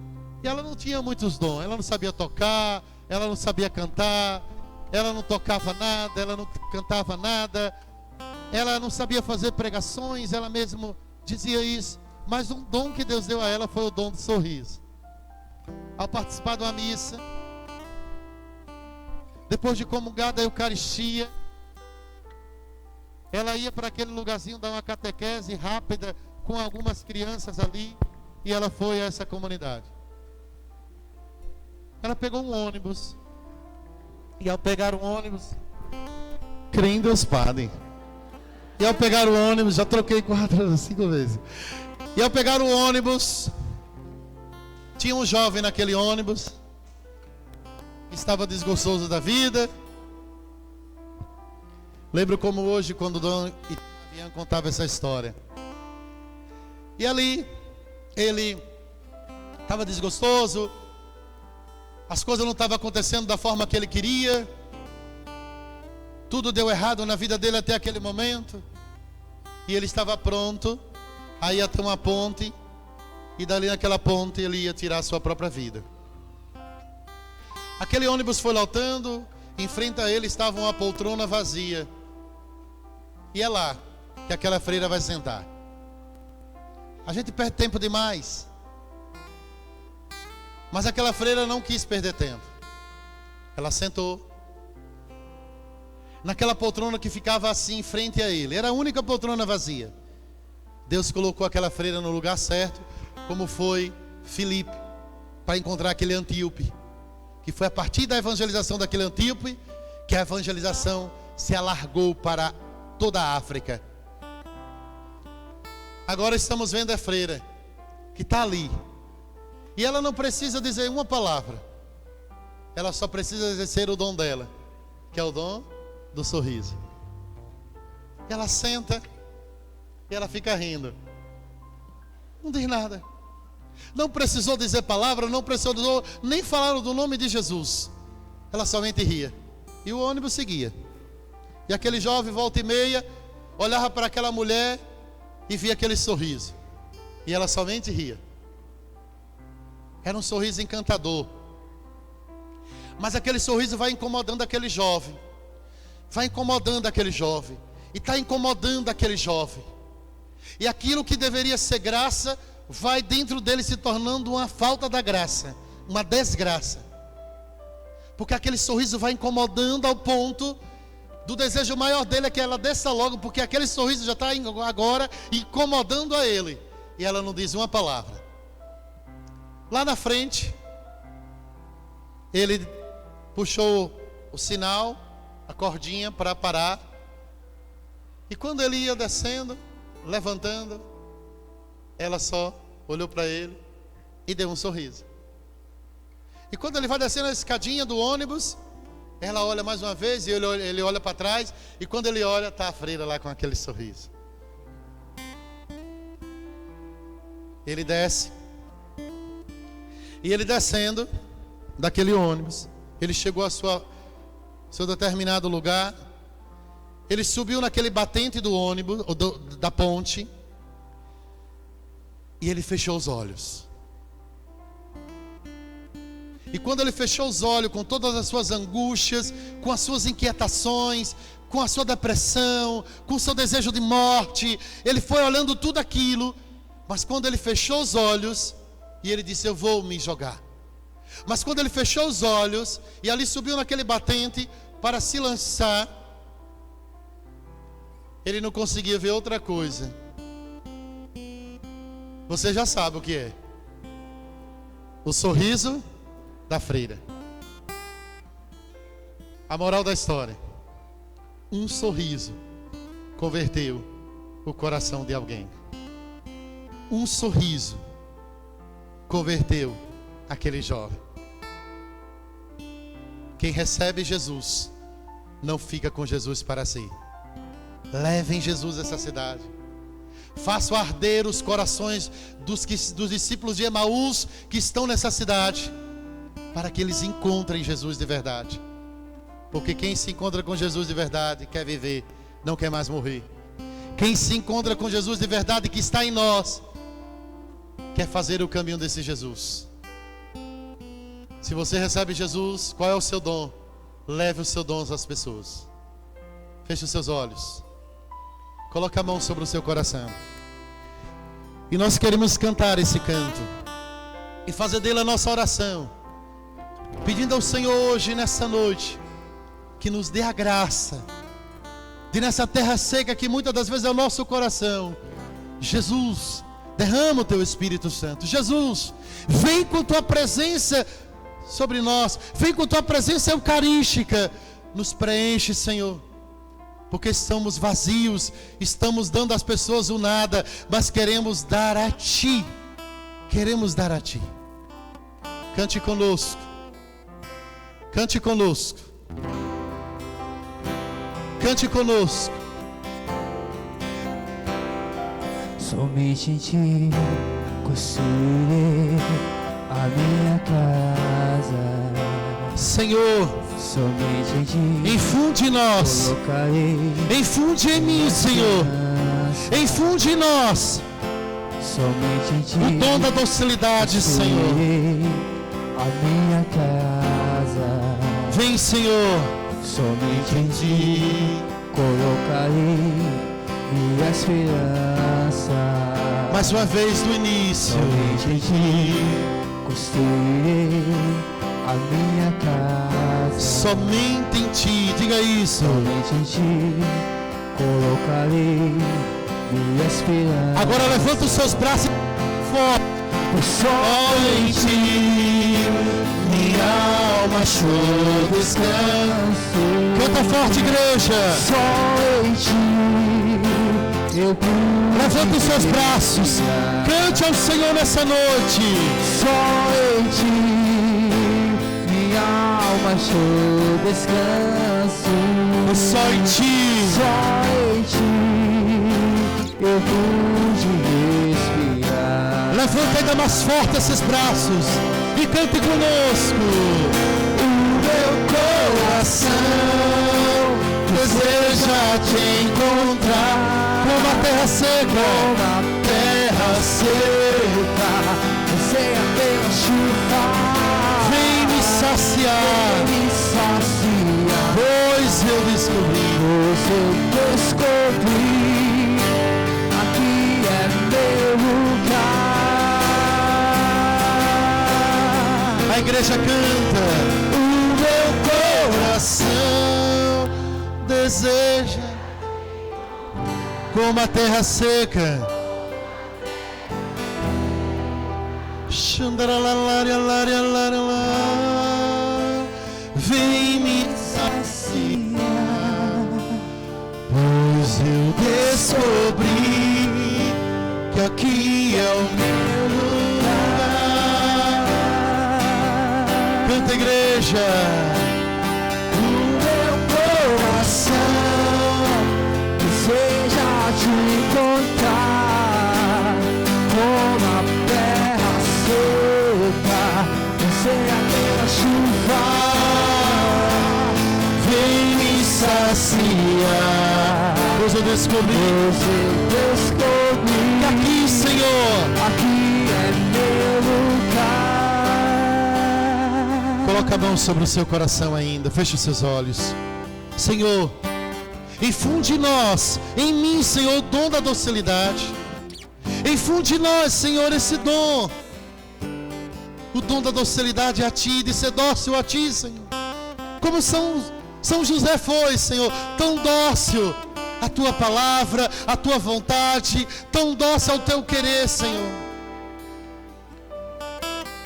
Speaker 3: E ela não tinha muitos dons. Ela não sabia tocar, ela não sabia cantar, ela não tocava nada, ela não cantava nada. Ela não sabia fazer pregações, ela mesma dizia isso. Mas um dom que Deus deu a ela foi o dom do sorriso. Ao participar de uma missa, depois de comungar da Eucaristia, ela ia para aquele lugarzinho dar uma catequese rápida com algumas crianças ali. E ela foi a essa comunidade. Ela pegou um ônibus. E ao pegar o ônibus, creio em Deus Padre. E ao pegar o ônibus, já troquei 5 vezes. E ao pegar o ônibus, tinha um jovem naquele ônibus, estava desgostoso da vida. Lembro como hoje, quando o Dom Itavian contava essa história. E ali, ele estava desgostoso, as coisas não estavam acontecendo da forma que ele queria. Tudo deu errado na vida dele até aquele momento. E ele estava pronto a ir até uma ponte. E dali naquela ponte ele ia tirar a sua própria vida. Aquele ônibus foi lotando. Em frente a ele estava uma poltrona vazia. E é lá que aquela freira vai sentar. A gente perde tempo demais. Mas aquela freira não quis perder tempo. Ela sentou naquela poltrona que ficava assim em frente a ele. Era a única poltrona vazia. Deus colocou aquela freira no lugar certo, como foi Filipe, para encontrar aquele Antíope. Que foi a partir da evangelização daquele Antíope que a evangelização se alargou para toda a África. Agora estamos vendo a freira que está ali. E ela não precisa dizer uma palavra. Ela só precisa exercer o dom dela, que é o dom do sorriso. E ela senta e ela fica rindo. Não diz nada. Não precisou dizer palavra, não precisou nem falar do nome de Jesus. Ela somente ria. E o ônibus seguia. E aquele jovem, volta e meia, olhava para aquela mulher e via aquele sorriso. E ela somente ria. Era um sorriso encantador. Mas aquele sorriso vai incomodando aquele jovem. Vai incomodando aquele jovem. E está incomodando aquele jovem. E aquilo que deveria ser graça, vai dentro dele se tornando uma falta da graça. Uma desgraça. Porque aquele sorriso vai incomodando ao ponto do desejo maior dele é que ela desça logo. Porque aquele sorriso já está agora incomodando a ele. E ela não diz uma palavra. Lá na frente, ele puxou o sinal, a cordinha para parar. E quando ele ia descendo, levantando, ela só olhou para ele e deu um sorriso. E quando ele vai descendo a escadinha do ônibus, ela olha mais uma vez e ele olha para trás. E quando ele olha, está a freira lá com aquele sorriso. Ele desce. E ele descendo daquele ônibus, ele chegou a seu determinado lugar. Ele subiu naquele batente do ônibus, da ponte. E ele fechou os olhos. E quando ele fechou os olhos, com todas as suas angústias, com as suas inquietações, com a sua depressão, com o seu desejo de morte, ele foi olhando tudo aquilo. Mas quando ele fechou os olhos, e ele disse: eu vou me jogar. Mas quando ele fechou os olhos, e ali subiu naquele batente para se lançar, ele não conseguia ver outra coisa. Você já sabe o que é. O sorriso da freira. A moral da história: um sorriso converteu o coração de alguém. Um sorriso converteu aquele jovem. Quem recebe Jesus não fica com Jesus para si. Levem Jesus a essa cidade. Façam arder os corações dos discípulos de Emaús que estão nessa cidade, para que eles encontrem Jesus de verdade. Porque quem se encontra com Jesus de verdade quer viver, não quer mais morrer. Quem se encontra com Jesus de verdade que está em nós, quer fazer o caminho desse Jesus. Se você recebe Jesus, qual é o seu dom? Leve os seus dons às pessoas. Feche os seus olhos. Coloque a mão sobre o seu coração. E nós queremos cantar esse canto e fazer dele a nossa oração, pedindo ao Senhor hoje, nessa noite, que nos dê a graça de, nessa terra seca que muitas das vezes é o nosso coração, Jesus, derrama o teu Espírito Santo. Jesus, vem com tua presença sobre nós, vem com tua presença eucarística, nos preenche, Senhor, porque estamos vazios, estamos dando às pessoas o nada, mas queremos dar a Ti, queremos dar a Ti. Cante conosco, cante conosco, cante conosco.
Speaker 2: Somente em Ti construirei a minha casa,
Speaker 3: Senhor,
Speaker 2: somente em Ti
Speaker 3: infunde em nós,
Speaker 2: colocarei
Speaker 3: infunde em mim, Senhor, infunde em nós
Speaker 2: somente em Ti
Speaker 3: o dom da docilidade, Senhor.
Speaker 2: construirei a minha casa,
Speaker 3: Vem, Senhor,
Speaker 2: somente em Ti colocarei minha esperança.
Speaker 3: mais uma vez do início.
Speaker 2: Somente em Ti construirei a minha casa.
Speaker 3: Somente em Ti, diga isso.
Speaker 2: Somente em Ti colocarei minha esperança.
Speaker 3: Agora levanta os seus braços forte.
Speaker 2: Só em Ti minha alma achou descanso.
Speaker 3: Canta forte, igreja.
Speaker 2: Só em Ti eu pude
Speaker 3: Levanta os seus braços.
Speaker 2: respirar.
Speaker 3: Cante ao Senhor nessa noite.
Speaker 2: Só em Ti minha alma achou descanso.
Speaker 3: Só em Ti.
Speaker 2: Só em Ti eu pude respirar.
Speaker 3: Levanta ainda mais forte esses braços e cante conosco.
Speaker 2: O meu coração deseja Te encontrar.
Speaker 3: Como a terra seca,
Speaker 2: Como a terra seca, sem apenas chuva.
Speaker 3: vem me saciar,
Speaker 2: Me saciar,
Speaker 3: pois eu descobri.
Speaker 2: pois eu descobri, aqui é meu lugar.
Speaker 3: A igreja canta.
Speaker 2: O meu
Speaker 3: Coração deseja, como a terra seca. Vem me saciar, pois eu descobri que aqui é o meu lugar. Canta, igreja.
Speaker 2: O meu coração deseja Te encontrar, como a terra seca, sem apenas chuva.
Speaker 3: Vem me saciar, pois eu descobri
Speaker 2: Pois eu descobri
Speaker 3: que aqui, Senhor,
Speaker 2: aqui
Speaker 3: Coloca a mão sobre o seu coração ainda. Feche os seus olhos. Senhor, infunde em nós, em mim, Senhor, o dom da docilidade. Infunde em nós, Senhor, esse dom. O dom da docilidade a Ti, de ser dócil a Ti, Senhor. Como São José foi, Senhor, tão dócil à Tua palavra, à Tua vontade, tão dócil ao Teu querer, Senhor.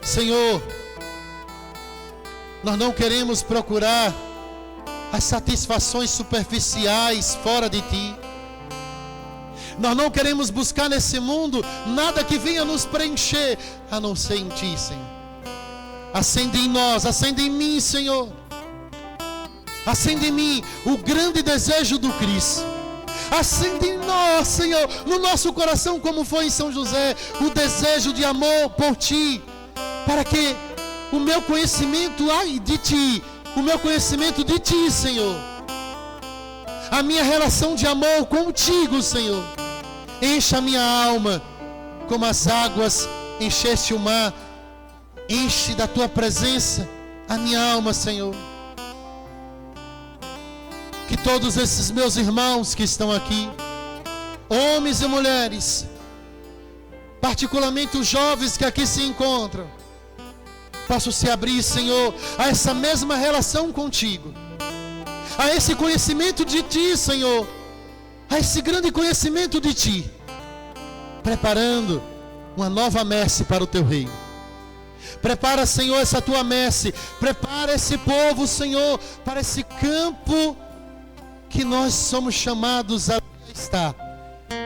Speaker 3: Senhor, nós não queremos procurar as satisfações superficiais fora de Ti. Nós não queremos buscar nesse mundo nada que venha nos preencher, a não ser em Ti, Senhor. Acende em nós, acende em mim, Senhor. Acende em mim o grande desejo do Cristo. Acende em nós, Senhor, no nosso coração, como foi em São José, o desejo de amor por Ti, para que o meu conhecimento de Ti, o meu conhecimento de Ti, Senhor, a minha relação de amor contigo, Senhor, encha a minha alma como as águas encheste o mar. Enche da Tua presença a minha alma, Senhor. Que todos esses meus irmãos que estão aqui, homens e mulheres, particularmente os jovens que aqui se encontram, possam se abrir, Senhor, a essa mesma relação contigo, a esse conhecimento de Ti, Senhor, a esse grande conhecimento de Ti, preparando uma nova messe para o Teu reino. Prepara, Senhor, essa Tua messe, prepara esse povo, Senhor, para esse campo que nós somos chamados a estar.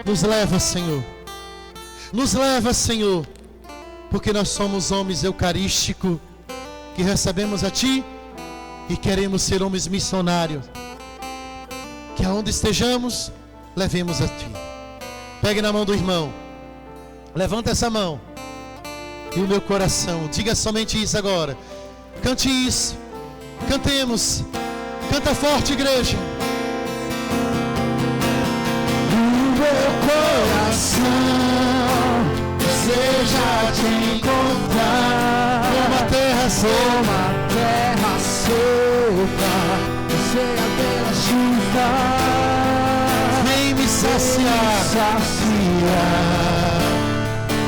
Speaker 3: Nos leva, Senhor, nos leva, Senhor, porque nós somos homens eucarísticos, que recebemos a Ti e queremos ser homens missionários, que aonde estejamos, levemos a Ti. Pegue na mão do irmão, levanta essa mão, e o meu coração, diga somente isso agora, cante isso, cantemos, canta forte, igreja.
Speaker 2: O meu coração deseja Te encontrar,
Speaker 3: Como a terra
Speaker 2: seca, anseia pela chuva.
Speaker 3: vem me saciar,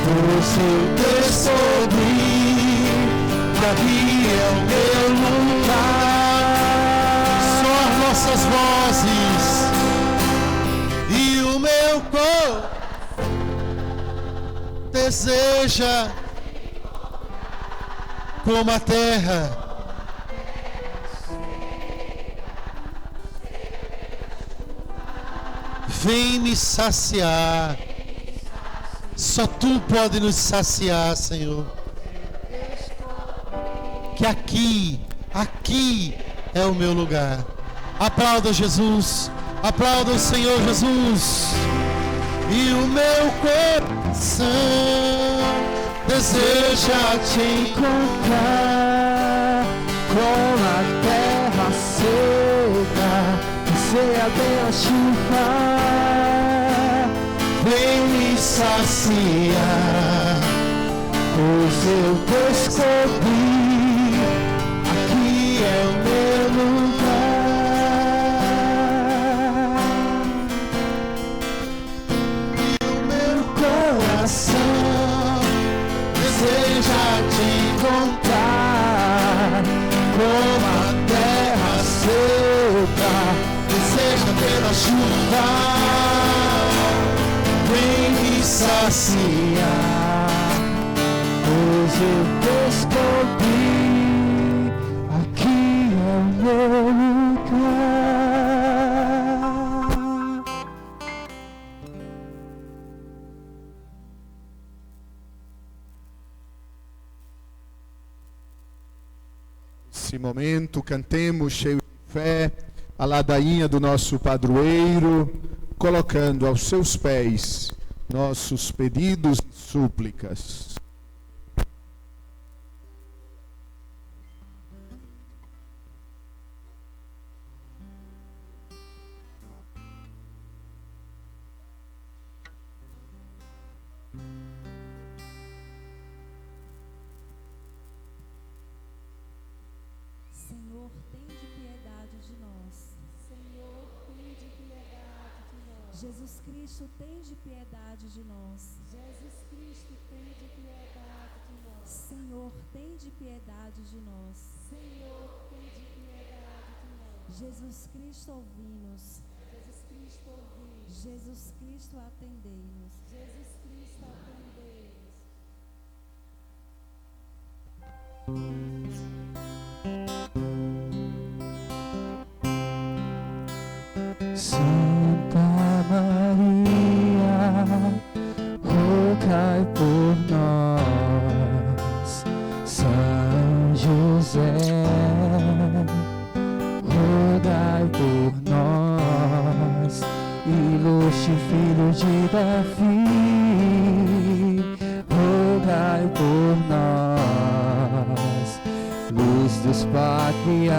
Speaker 2: O Seu descobrir, aqui é o meu lugar.
Speaker 3: só as nossas vozes e o meu corpo deseja como a terra vem me saciar. Só Tu pode nos saciar, Senhor. Que aqui é o meu lugar. Aplauda Jesus, aplauda o Senhor Jesus. E o meu coração deseja Te
Speaker 2: encontrar, como a terra seca, anseia pela chuva.
Speaker 3: vem me saciar.
Speaker 2: Pois eu descobri, aqui é o meu lugar.
Speaker 3: E o meu
Speaker 2: Coração deseja Te encontrar, como a terra seca deseja pela chuva. Vem me saciar, pois eu descobri, aqui é o meu lugar.
Speaker 1: Nesse momento, cantemos cheio de fé a ladainha do nosso padroeiro, colocando aos seus pés nossos pedidos e súplicas.
Speaker 4: Jesus Cristo, tende piedade de nós.
Speaker 5: Jesus Cristo, tende piedade de nós.
Speaker 4: Senhor, tende piedade de nós.
Speaker 5: Senhor, tende piedade de nós.
Speaker 4: Jesus Cristo, ouvi-nos.
Speaker 5: Jesus Cristo, ouvi-nos.
Speaker 4: Jesus Cristo, atendei-nos.
Speaker 5: Jesus Cristo, atendei-nos.
Speaker 2: Santa Maria, rogai por nós. São José, rogai por nós. Ilustre filho de Davi, rogai por nós. Luz dos patriarcas,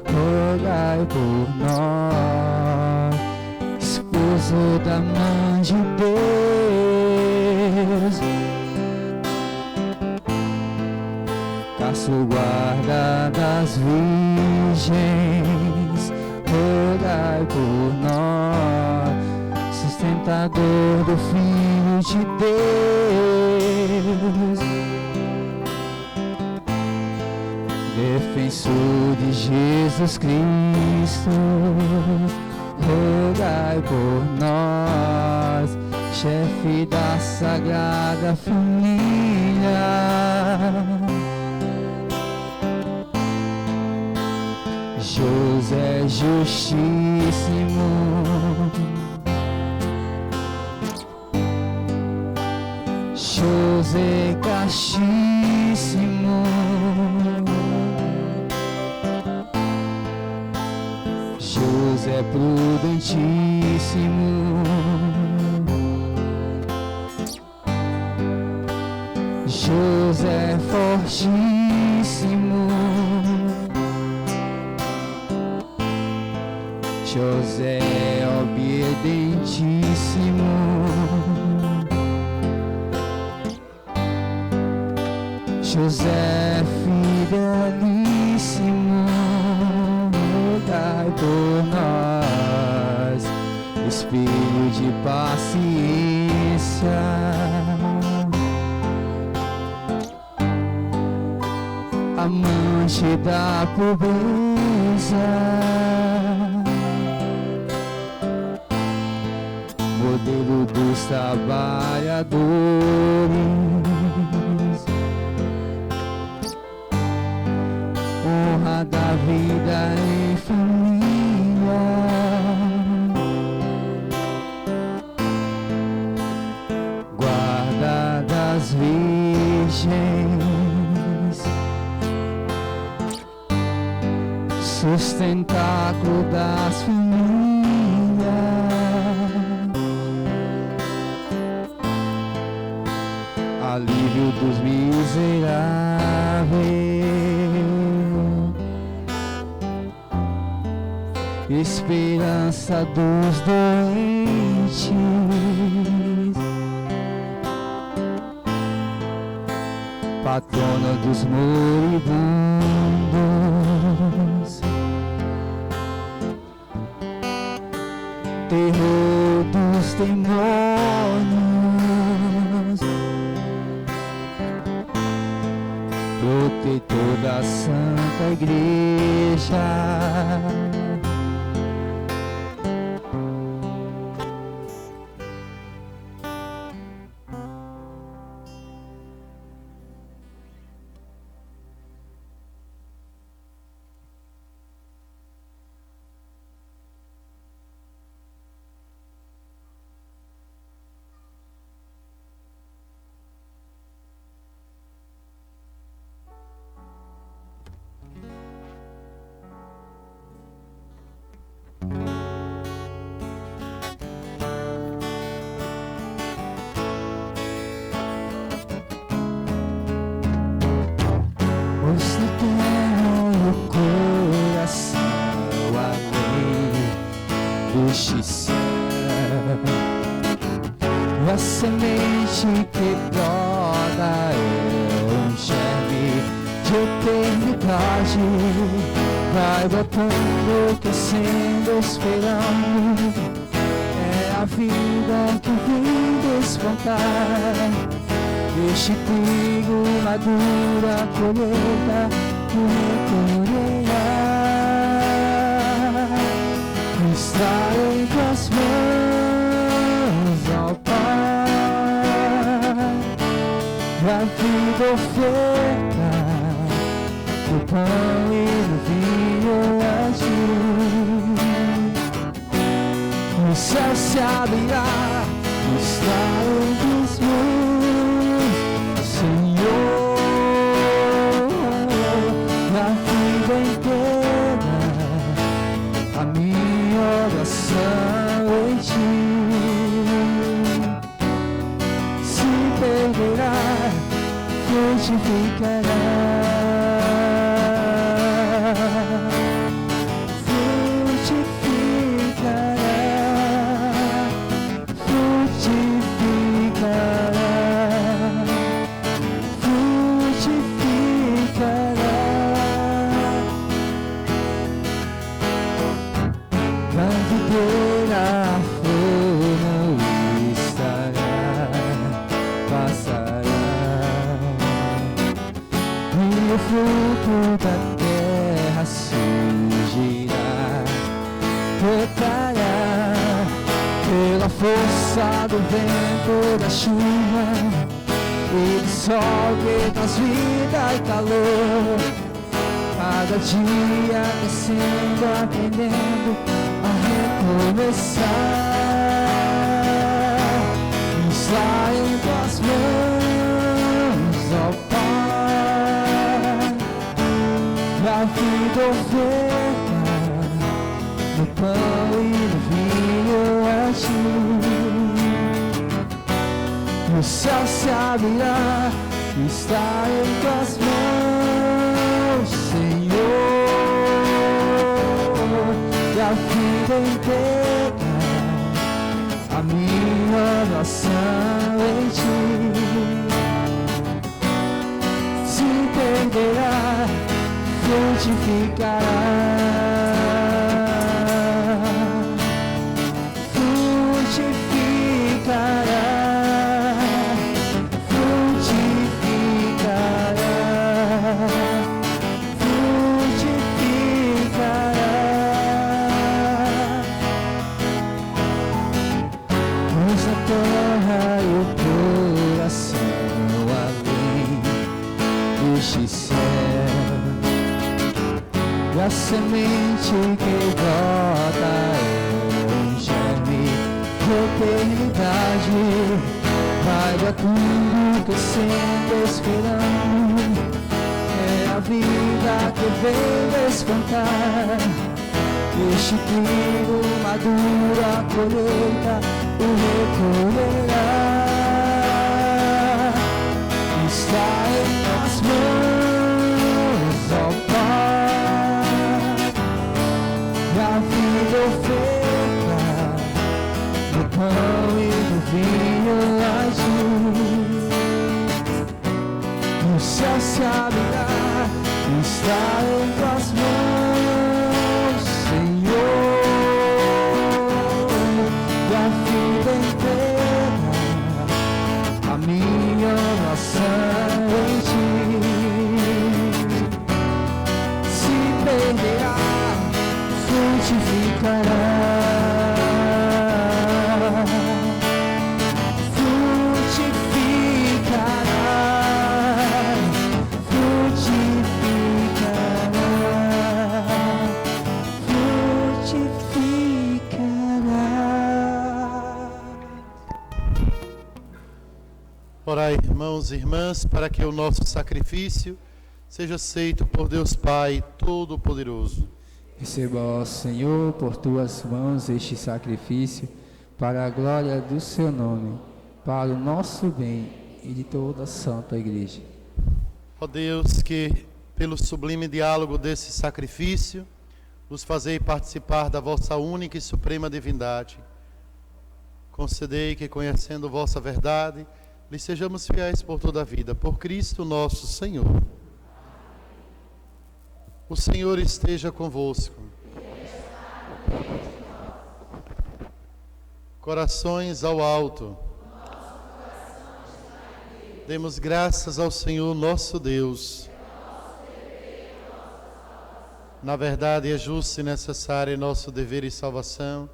Speaker 2: rogai por nós. Esposo da Mãe de Deus, caço guarda das virgens, rogai por nós. Sustentador do Filho de Deus, defensor de Jesus Cristo, rogai por nós. Chefe da Sagrada Família, José Justíssimo, José Castíssimo, José Prudentíssimo, José Fortíssimo, José Obedientíssimo, José Fidelíssimo, rogai por nós. Espírito de paciência, amante da pobreza, modelo dos trabalhadores, honra da vida em família, guarda das virgens, sustentáculo das famílias, alívio dos miseráveis, esperança dos doentes, patrona dos moribundos, terror dos demônios, protetor da Santa Igreja, a semente que brota é um germe de eternidade, vai brotando, crescendo, esperando. É a vida que vem despontar. Este trigo madura, colheita, que recolherá. Está em tuas mãos, ó Pai, a vida oferta, o pão e o vinho a ti. O céu se abrirá, está em tuas mãos, Senhor, a vida inteira, a minha oração em ti. Se perderá, frutificará, o fruto da terra surgirá, brotará pela força do vento, da chuva e do sol que traz vida e calor. Cada dia crescendo, aprendendo a recomeçar. Está em tuas mãos, ó Pai, a vida oferta, no pão e no vinho a ti. O céu se abrirá, está em tuas mãos, Senhor, e a vida inteira, a minha oração em ti. Se perderá, frutificará, frutificará, frutificará, frutificará. Pois a terra e o coração além deste céu, e a semente que brota é um germe de eternidade. Vai brotando, crescendo, esperando. É a vida que vem despontar. Este trigo madura, a colheita o recolherá. Está em tuas mãos, ó Pai, a vida oferta, do pão e do vinho a ti. O céu se abrirá, está em tuas mãos, Senhor, e a vida inteira, a minha oração em ti. Se perderá, frutificará,
Speaker 3: Orai, irmãos e irmãs, para que o nosso sacrifício seja aceito por Deus Pai Todo-Poderoso.
Speaker 2: Receba, ó Senhor, por tuas mãos este sacrifício, para a glória do seu nome, para o nosso bem e de toda a Santa Igreja.
Speaker 3: Ó Deus, que pelo sublime diálogo desse sacrifício, os fazei participar da vossa única e suprema divindade. Concedei que, conhecendo vossa verdade, lhe sejamos fiéis por toda a vida, por Cristo nosso Senhor. O Senhor esteja convosco. Corações ao alto. Demos graças ao Senhor nosso Deus. Na verdade, é justo e necessário nosso dever e salvação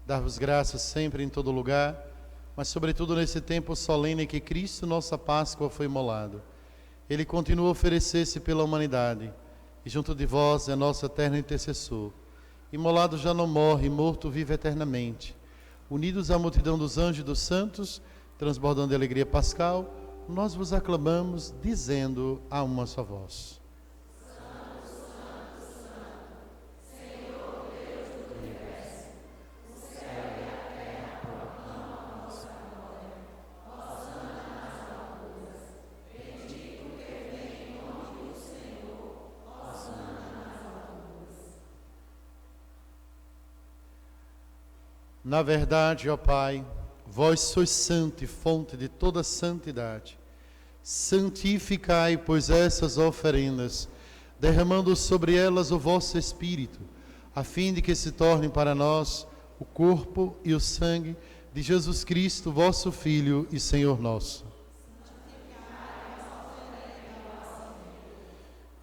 Speaker 3: dar-vos graças sempre em todo lugar, mas sobretudo nesse tempo solene em que Cristo, nossa Páscoa, foi imolado. Ele continua a oferecer-se pela humanidade, e junto de vós é nosso eterno intercessor. Imolado já não morre, morto vive eternamente. Unidos à multidão dos anjos e dos santos, transbordando de alegria pascal, nós vos aclamamos, dizendo a uma só voz: Na verdade, ó Pai, vós sois santo e fonte de toda santidade. Santificai, pois, essas oferendas, derramando sobre elas o vosso Espírito, a fim de que se tornem para nós o corpo e o sangue de Jesus Cristo, vosso Filho e Senhor nosso.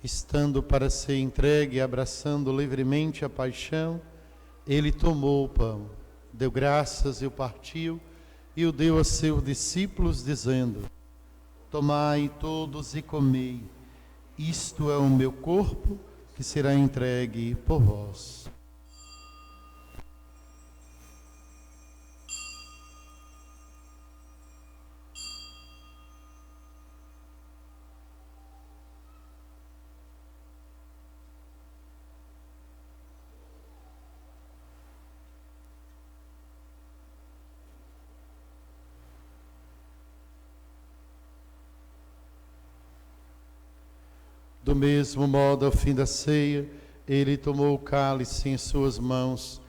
Speaker 3: Estando para ser entregue e abraçando livremente a paixão, ele tomou o pão, deu graças e o partiu, e o deu a seus discípulos, dizendo: tomai todos e comei, isto é o meu corpo, que será entregue por vós. Do mesmo modo, ao fim da ceia, ele tomou o cálice em suas mãos,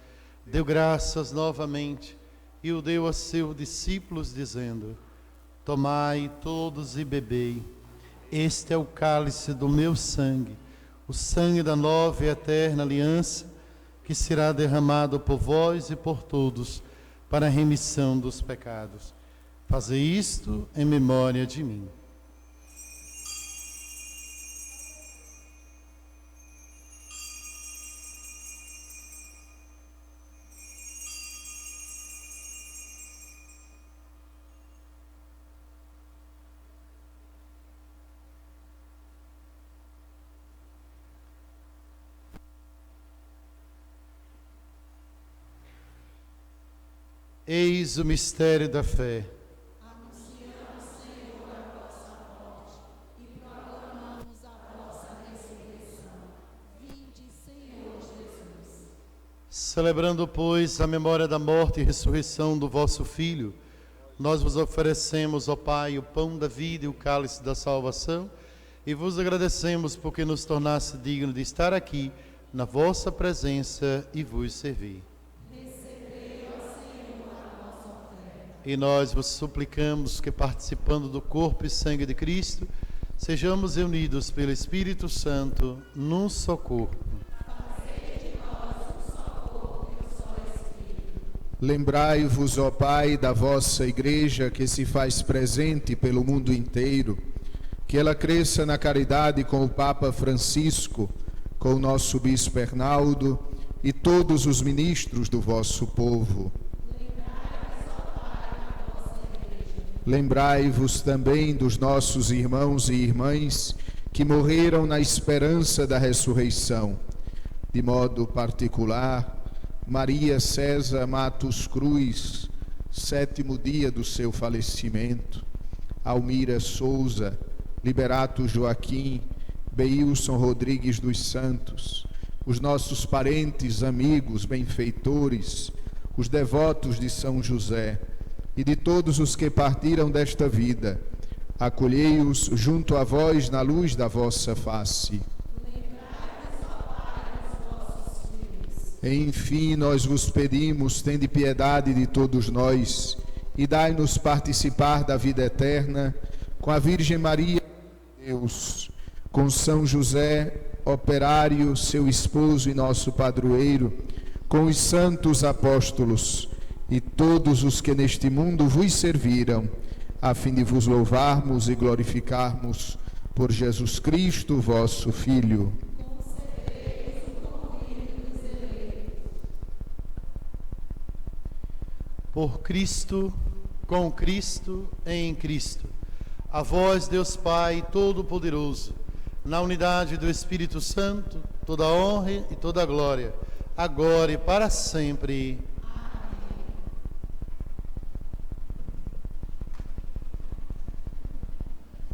Speaker 3: deu graças novamente e o deu a seus discípulos, dizendo: tomai todos e bebei, este é o cálice do meu sangue, o sangue da nova e eterna aliança, que será derramado por vós e por todos, para a remissão dos pecados. Fazei isto em memória de mim. Eis o mistério da fé.
Speaker 4: Anunciamos, Senhor, a vossa morte e proclamamos a vossa ressurreição. Vinde, Senhor Jesus.
Speaker 3: Celebrando, pois, a memória da morte e ressurreição do vosso Filho, nós vos oferecemos, ó Pai, o pão da vida e o cálice da salvação, e vos agradecemos porque nos tornaste digno de estar aqui na vossa presença e vos servir. E nós vos suplicamos que, participando do corpo e sangue de Cristo, sejamos reunidos pelo Espírito Santo num só corpo.
Speaker 1: Lembrai-vos, ó Pai, da vossa Igreja que se faz presente pelo mundo inteiro, que ela cresça na caridade com o Papa Francisco, com o nosso Bispo Hernaldo e todos os ministros do vosso povo. Lembrai-vos também dos nossos irmãos e irmãs que morreram na esperança da ressurreição. De modo particular, Maria César Matos Cruz, 7º dia do seu falecimento, Almira Souza, Liberato Joaquim, Beilson Rodrigues dos Santos, os nossos parentes, amigos, benfeitores, os devotos de São José, e de todos os que partiram desta vida, acolhei-os junto a vós na luz da vossa face. Enfim, nós vos pedimos, tende piedade de todos nós, e dai-nos participar da vida eterna, com a Virgem Maria, Deus, com São José, operário, seu esposo e nosso padroeiro, com os santos apóstolos e todos os que neste mundo vos serviram, a fim de vos louvarmos e glorificarmos por Jesus Cristo, vosso Filho.
Speaker 3: Por Cristo, com Cristo, em Cristo. A vós, Deus Pai Todo-Poderoso, na unidade do Espírito Santo, toda a honra e toda a glória, agora e para sempre.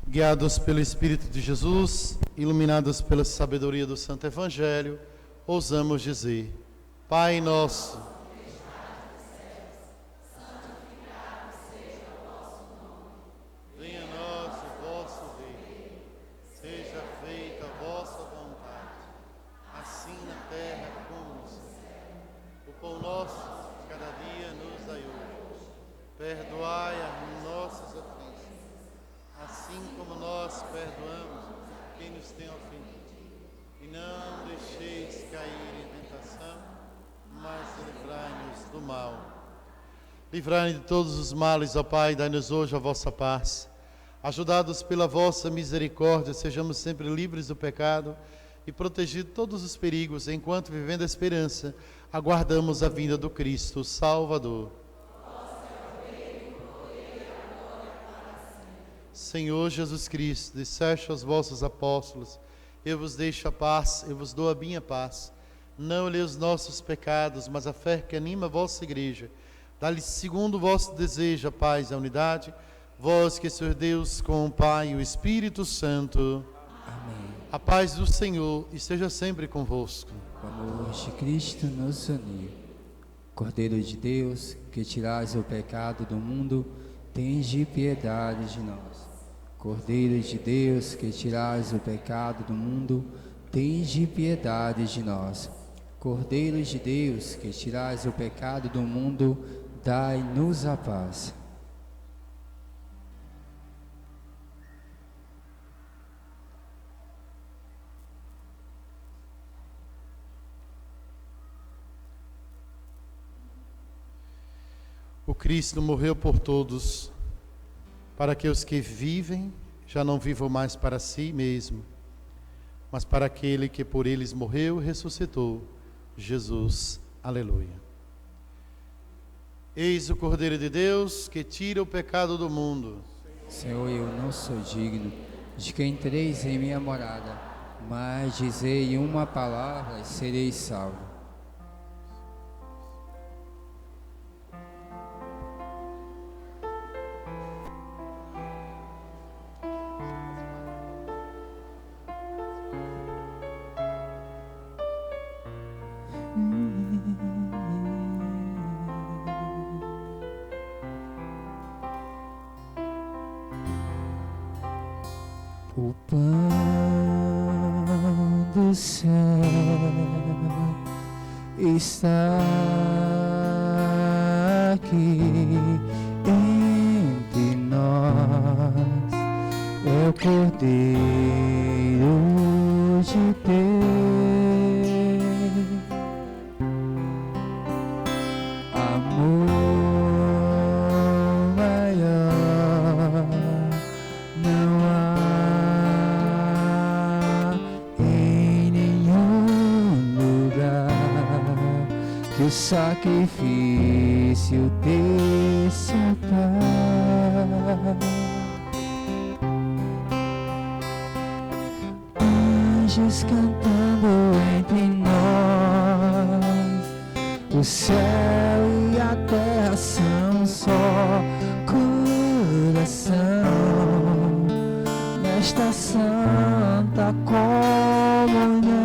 Speaker 3: Guiados pelo Espírito de Jesus, iluminados pela sabedoria do Santo Evangelho, ousamos dizer: Pai nosso, venha a nós o vosso reino, seja feita a vossa vontade, assim na terra como no céu. O pão nosso de cada dia nos dai hoje, perdoai as nossas ofensas, assim como nós perdoamos quem nos tem ofendido. E não deixeis cair em tentação, mas livrai-nos do mal. Livrai-nos de todos os males, ó Pai, dai-nos hoje a vossa paz. Ajudados pela vossa misericórdia, sejamos sempre livres do pecado e protegidos de todos os perigos, enquanto, vivendo a esperança, aguardamos a vinda do Cristo, Salvador. Senhor Jesus Cristo, disseste aos vossos apóstolos: eu vos deixo a paz, eu vos dou a minha paz. Não olhei os nossos pecados, mas a fé que anima a vossa igreja. Dá-lhe segundo o vosso desejo a paz e a unidade, vós que sois Deus com o Pai e o Espírito Santo.
Speaker 2: Amém.
Speaker 3: A paz do Senhor esteja sempre convosco.
Speaker 2: O amor de Cristo nos uniu. Cordeiro de Deus, que tirais o pecado do mundo, tende piedade de nós. Cordeiro de Deus, que tirais o pecado do mundo, tende piedade de nós. Cordeiro de Deus, que tirais o pecado do mundo, dai-nos a paz.
Speaker 3: O Cristo morreu por todos, para que os que vivem já não vivam mais para si mesmo, mas para aquele que por eles morreu e ressuscitou, Jesus. Aleluia. Eis o Cordeiro de Deus que tira o pecado do mundo.
Speaker 2: Senhor, eu não sou digno de que entreis em minha morada, mas dizei uma palavra e serei salvo. O pão do céu está aqui entre nós. É o Cordeiro de Deus, amor maior não há em nenhum lugar que o sacrifício desse Pai. Anjos cantando entre nós, o céu e a terra são só coração nesta santa comunhão.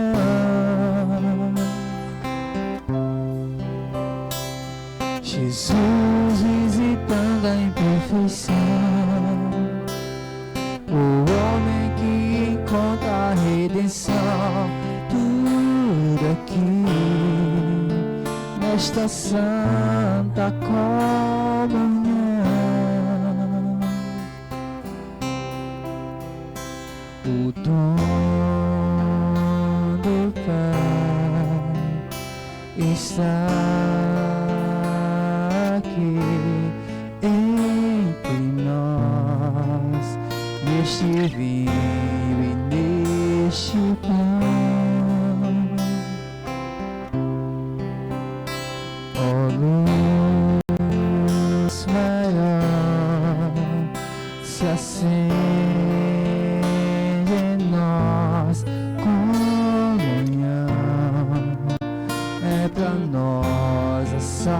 Speaker 2: Jesus visitando a imperfeição, o homem que encontra a redenção, tudo aqui nesta santa comunhão. O dom está aqui entre nós, neste vinho e neste pão. Ó luz maior, se acende em nós, comunhão é pra nós a salvação.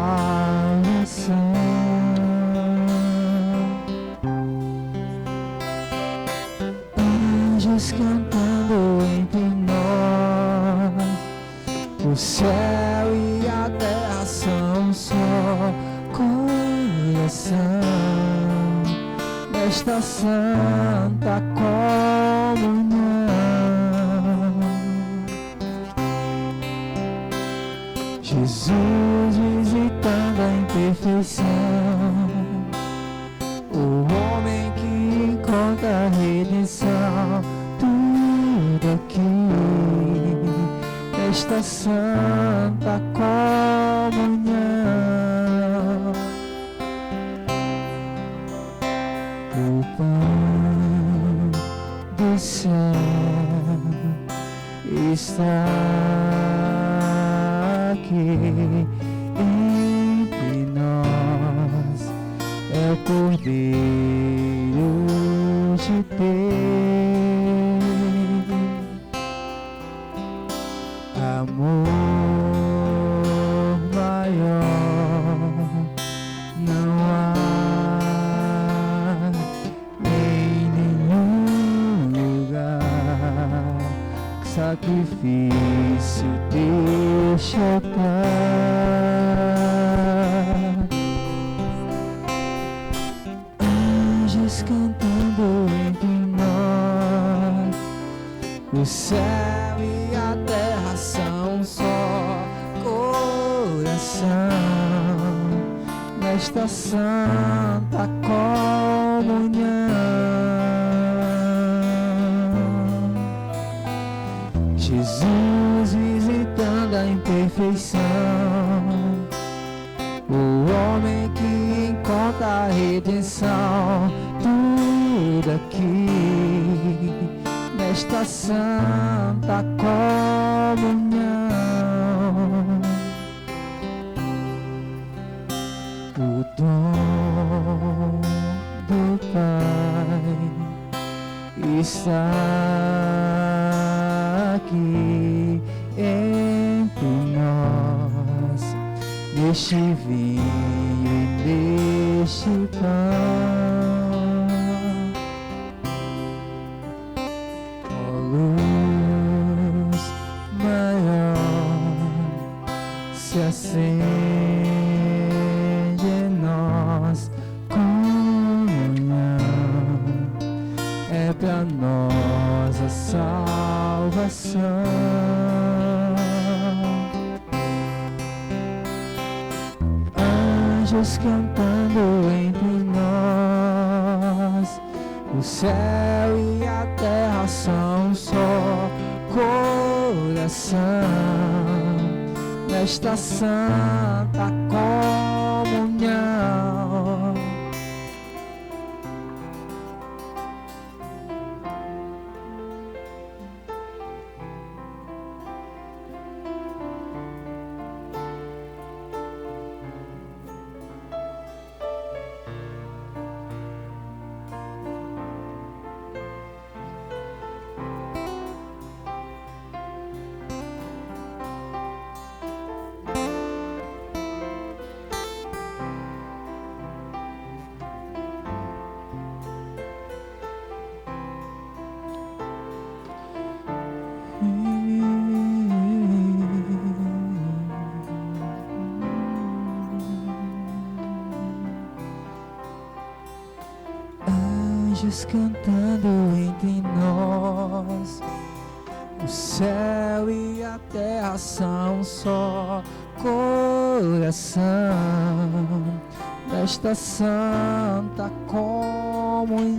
Speaker 2: Anjos cantando entre nós, o céu e a terra são só coração desta santa comunhão. Jesus visitando a imperfeição, o homem que encontra a redenção, tudo aqui nesta santa comunhão. O pão do céu está aqui entre nós, é o Cordeiro de Deus. Amor maior não há em nenhum lugar, sacrifício deixa dar. Anjos cantando entre nós, o céu e a terra são só coração nesta santa comunhão. Jesus visitando a imperfeição, o homem que encontra a redenção, tudo aqui nesta santa comunhão. O dom do Pai está aqui entre nós, neste vinho e neste pão. Ó luz maior, se acende em nós, comunhão é pra nós a salvação. Anjos cantando entre nós, o céu e a terra são só coração nesta santa comunhão. Anjos cantando entre nós, o céu e a terra são só coração desta santa comunhão.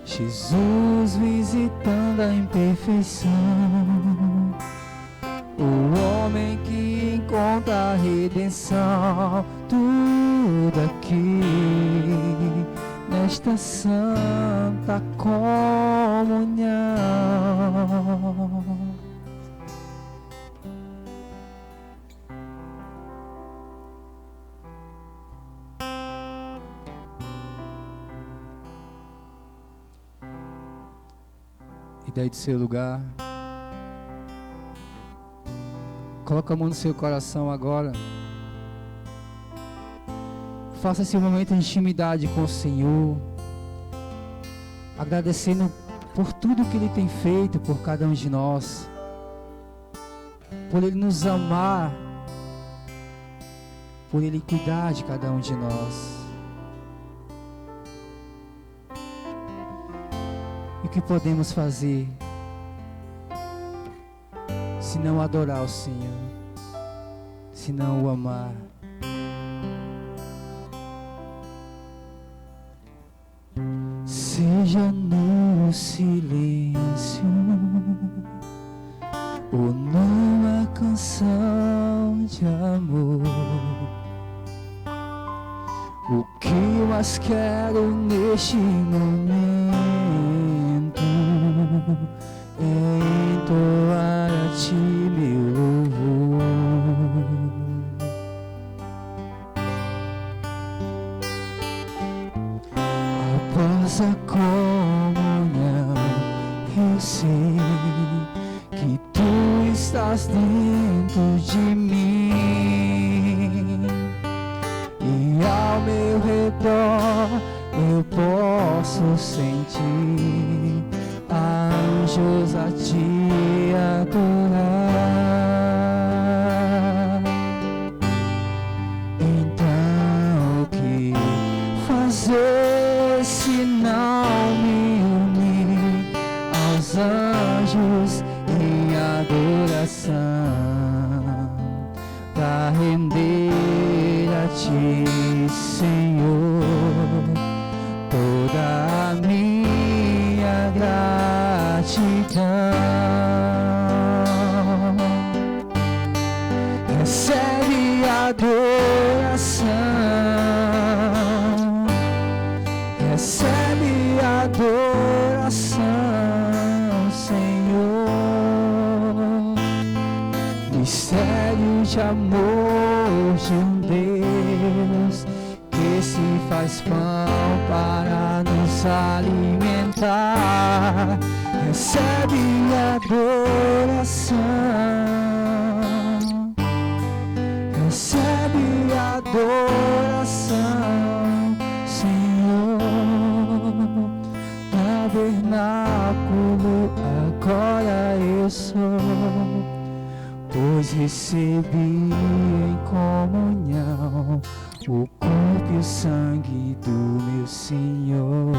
Speaker 2: Jesus visitando toda imperfeição. O homem que encontra a redenção, tudo aqui nesta santa comunhão. E daí do seu lugar, coloca a mão no seu coração agora. Faça esse momento de intimidade com o Senhor, agradecendo por tudo que Ele tem feito por cada um de nós, por Ele nos amar, por Ele cuidar de cada um de nós. E o que podemos fazer se não adorar o Senhor, se não o amar? Seja no silêncio ou numa canção de amor, o que eu mais quero neste momento é entoar a Ti meu louvor. Após a comunhão, eu sei que Tu estás dentro de mim, e ao meu redor eu posso sentir anjos a Te adorar. Então o que fazer se não me unir aos anjos em adoração, pra render a Ti, Senhor, toda a minha gratidão. Recebe a adoração, recebe a adoração, Senhor. Mistério de amor de um Deus que se faz pão para nos alimentar. Recebe a adoração, recebe a adoração, Senhor. Tabernáculo agora eu sou, pois recebi em comunhão o corpo e o sangue do meu Senhor.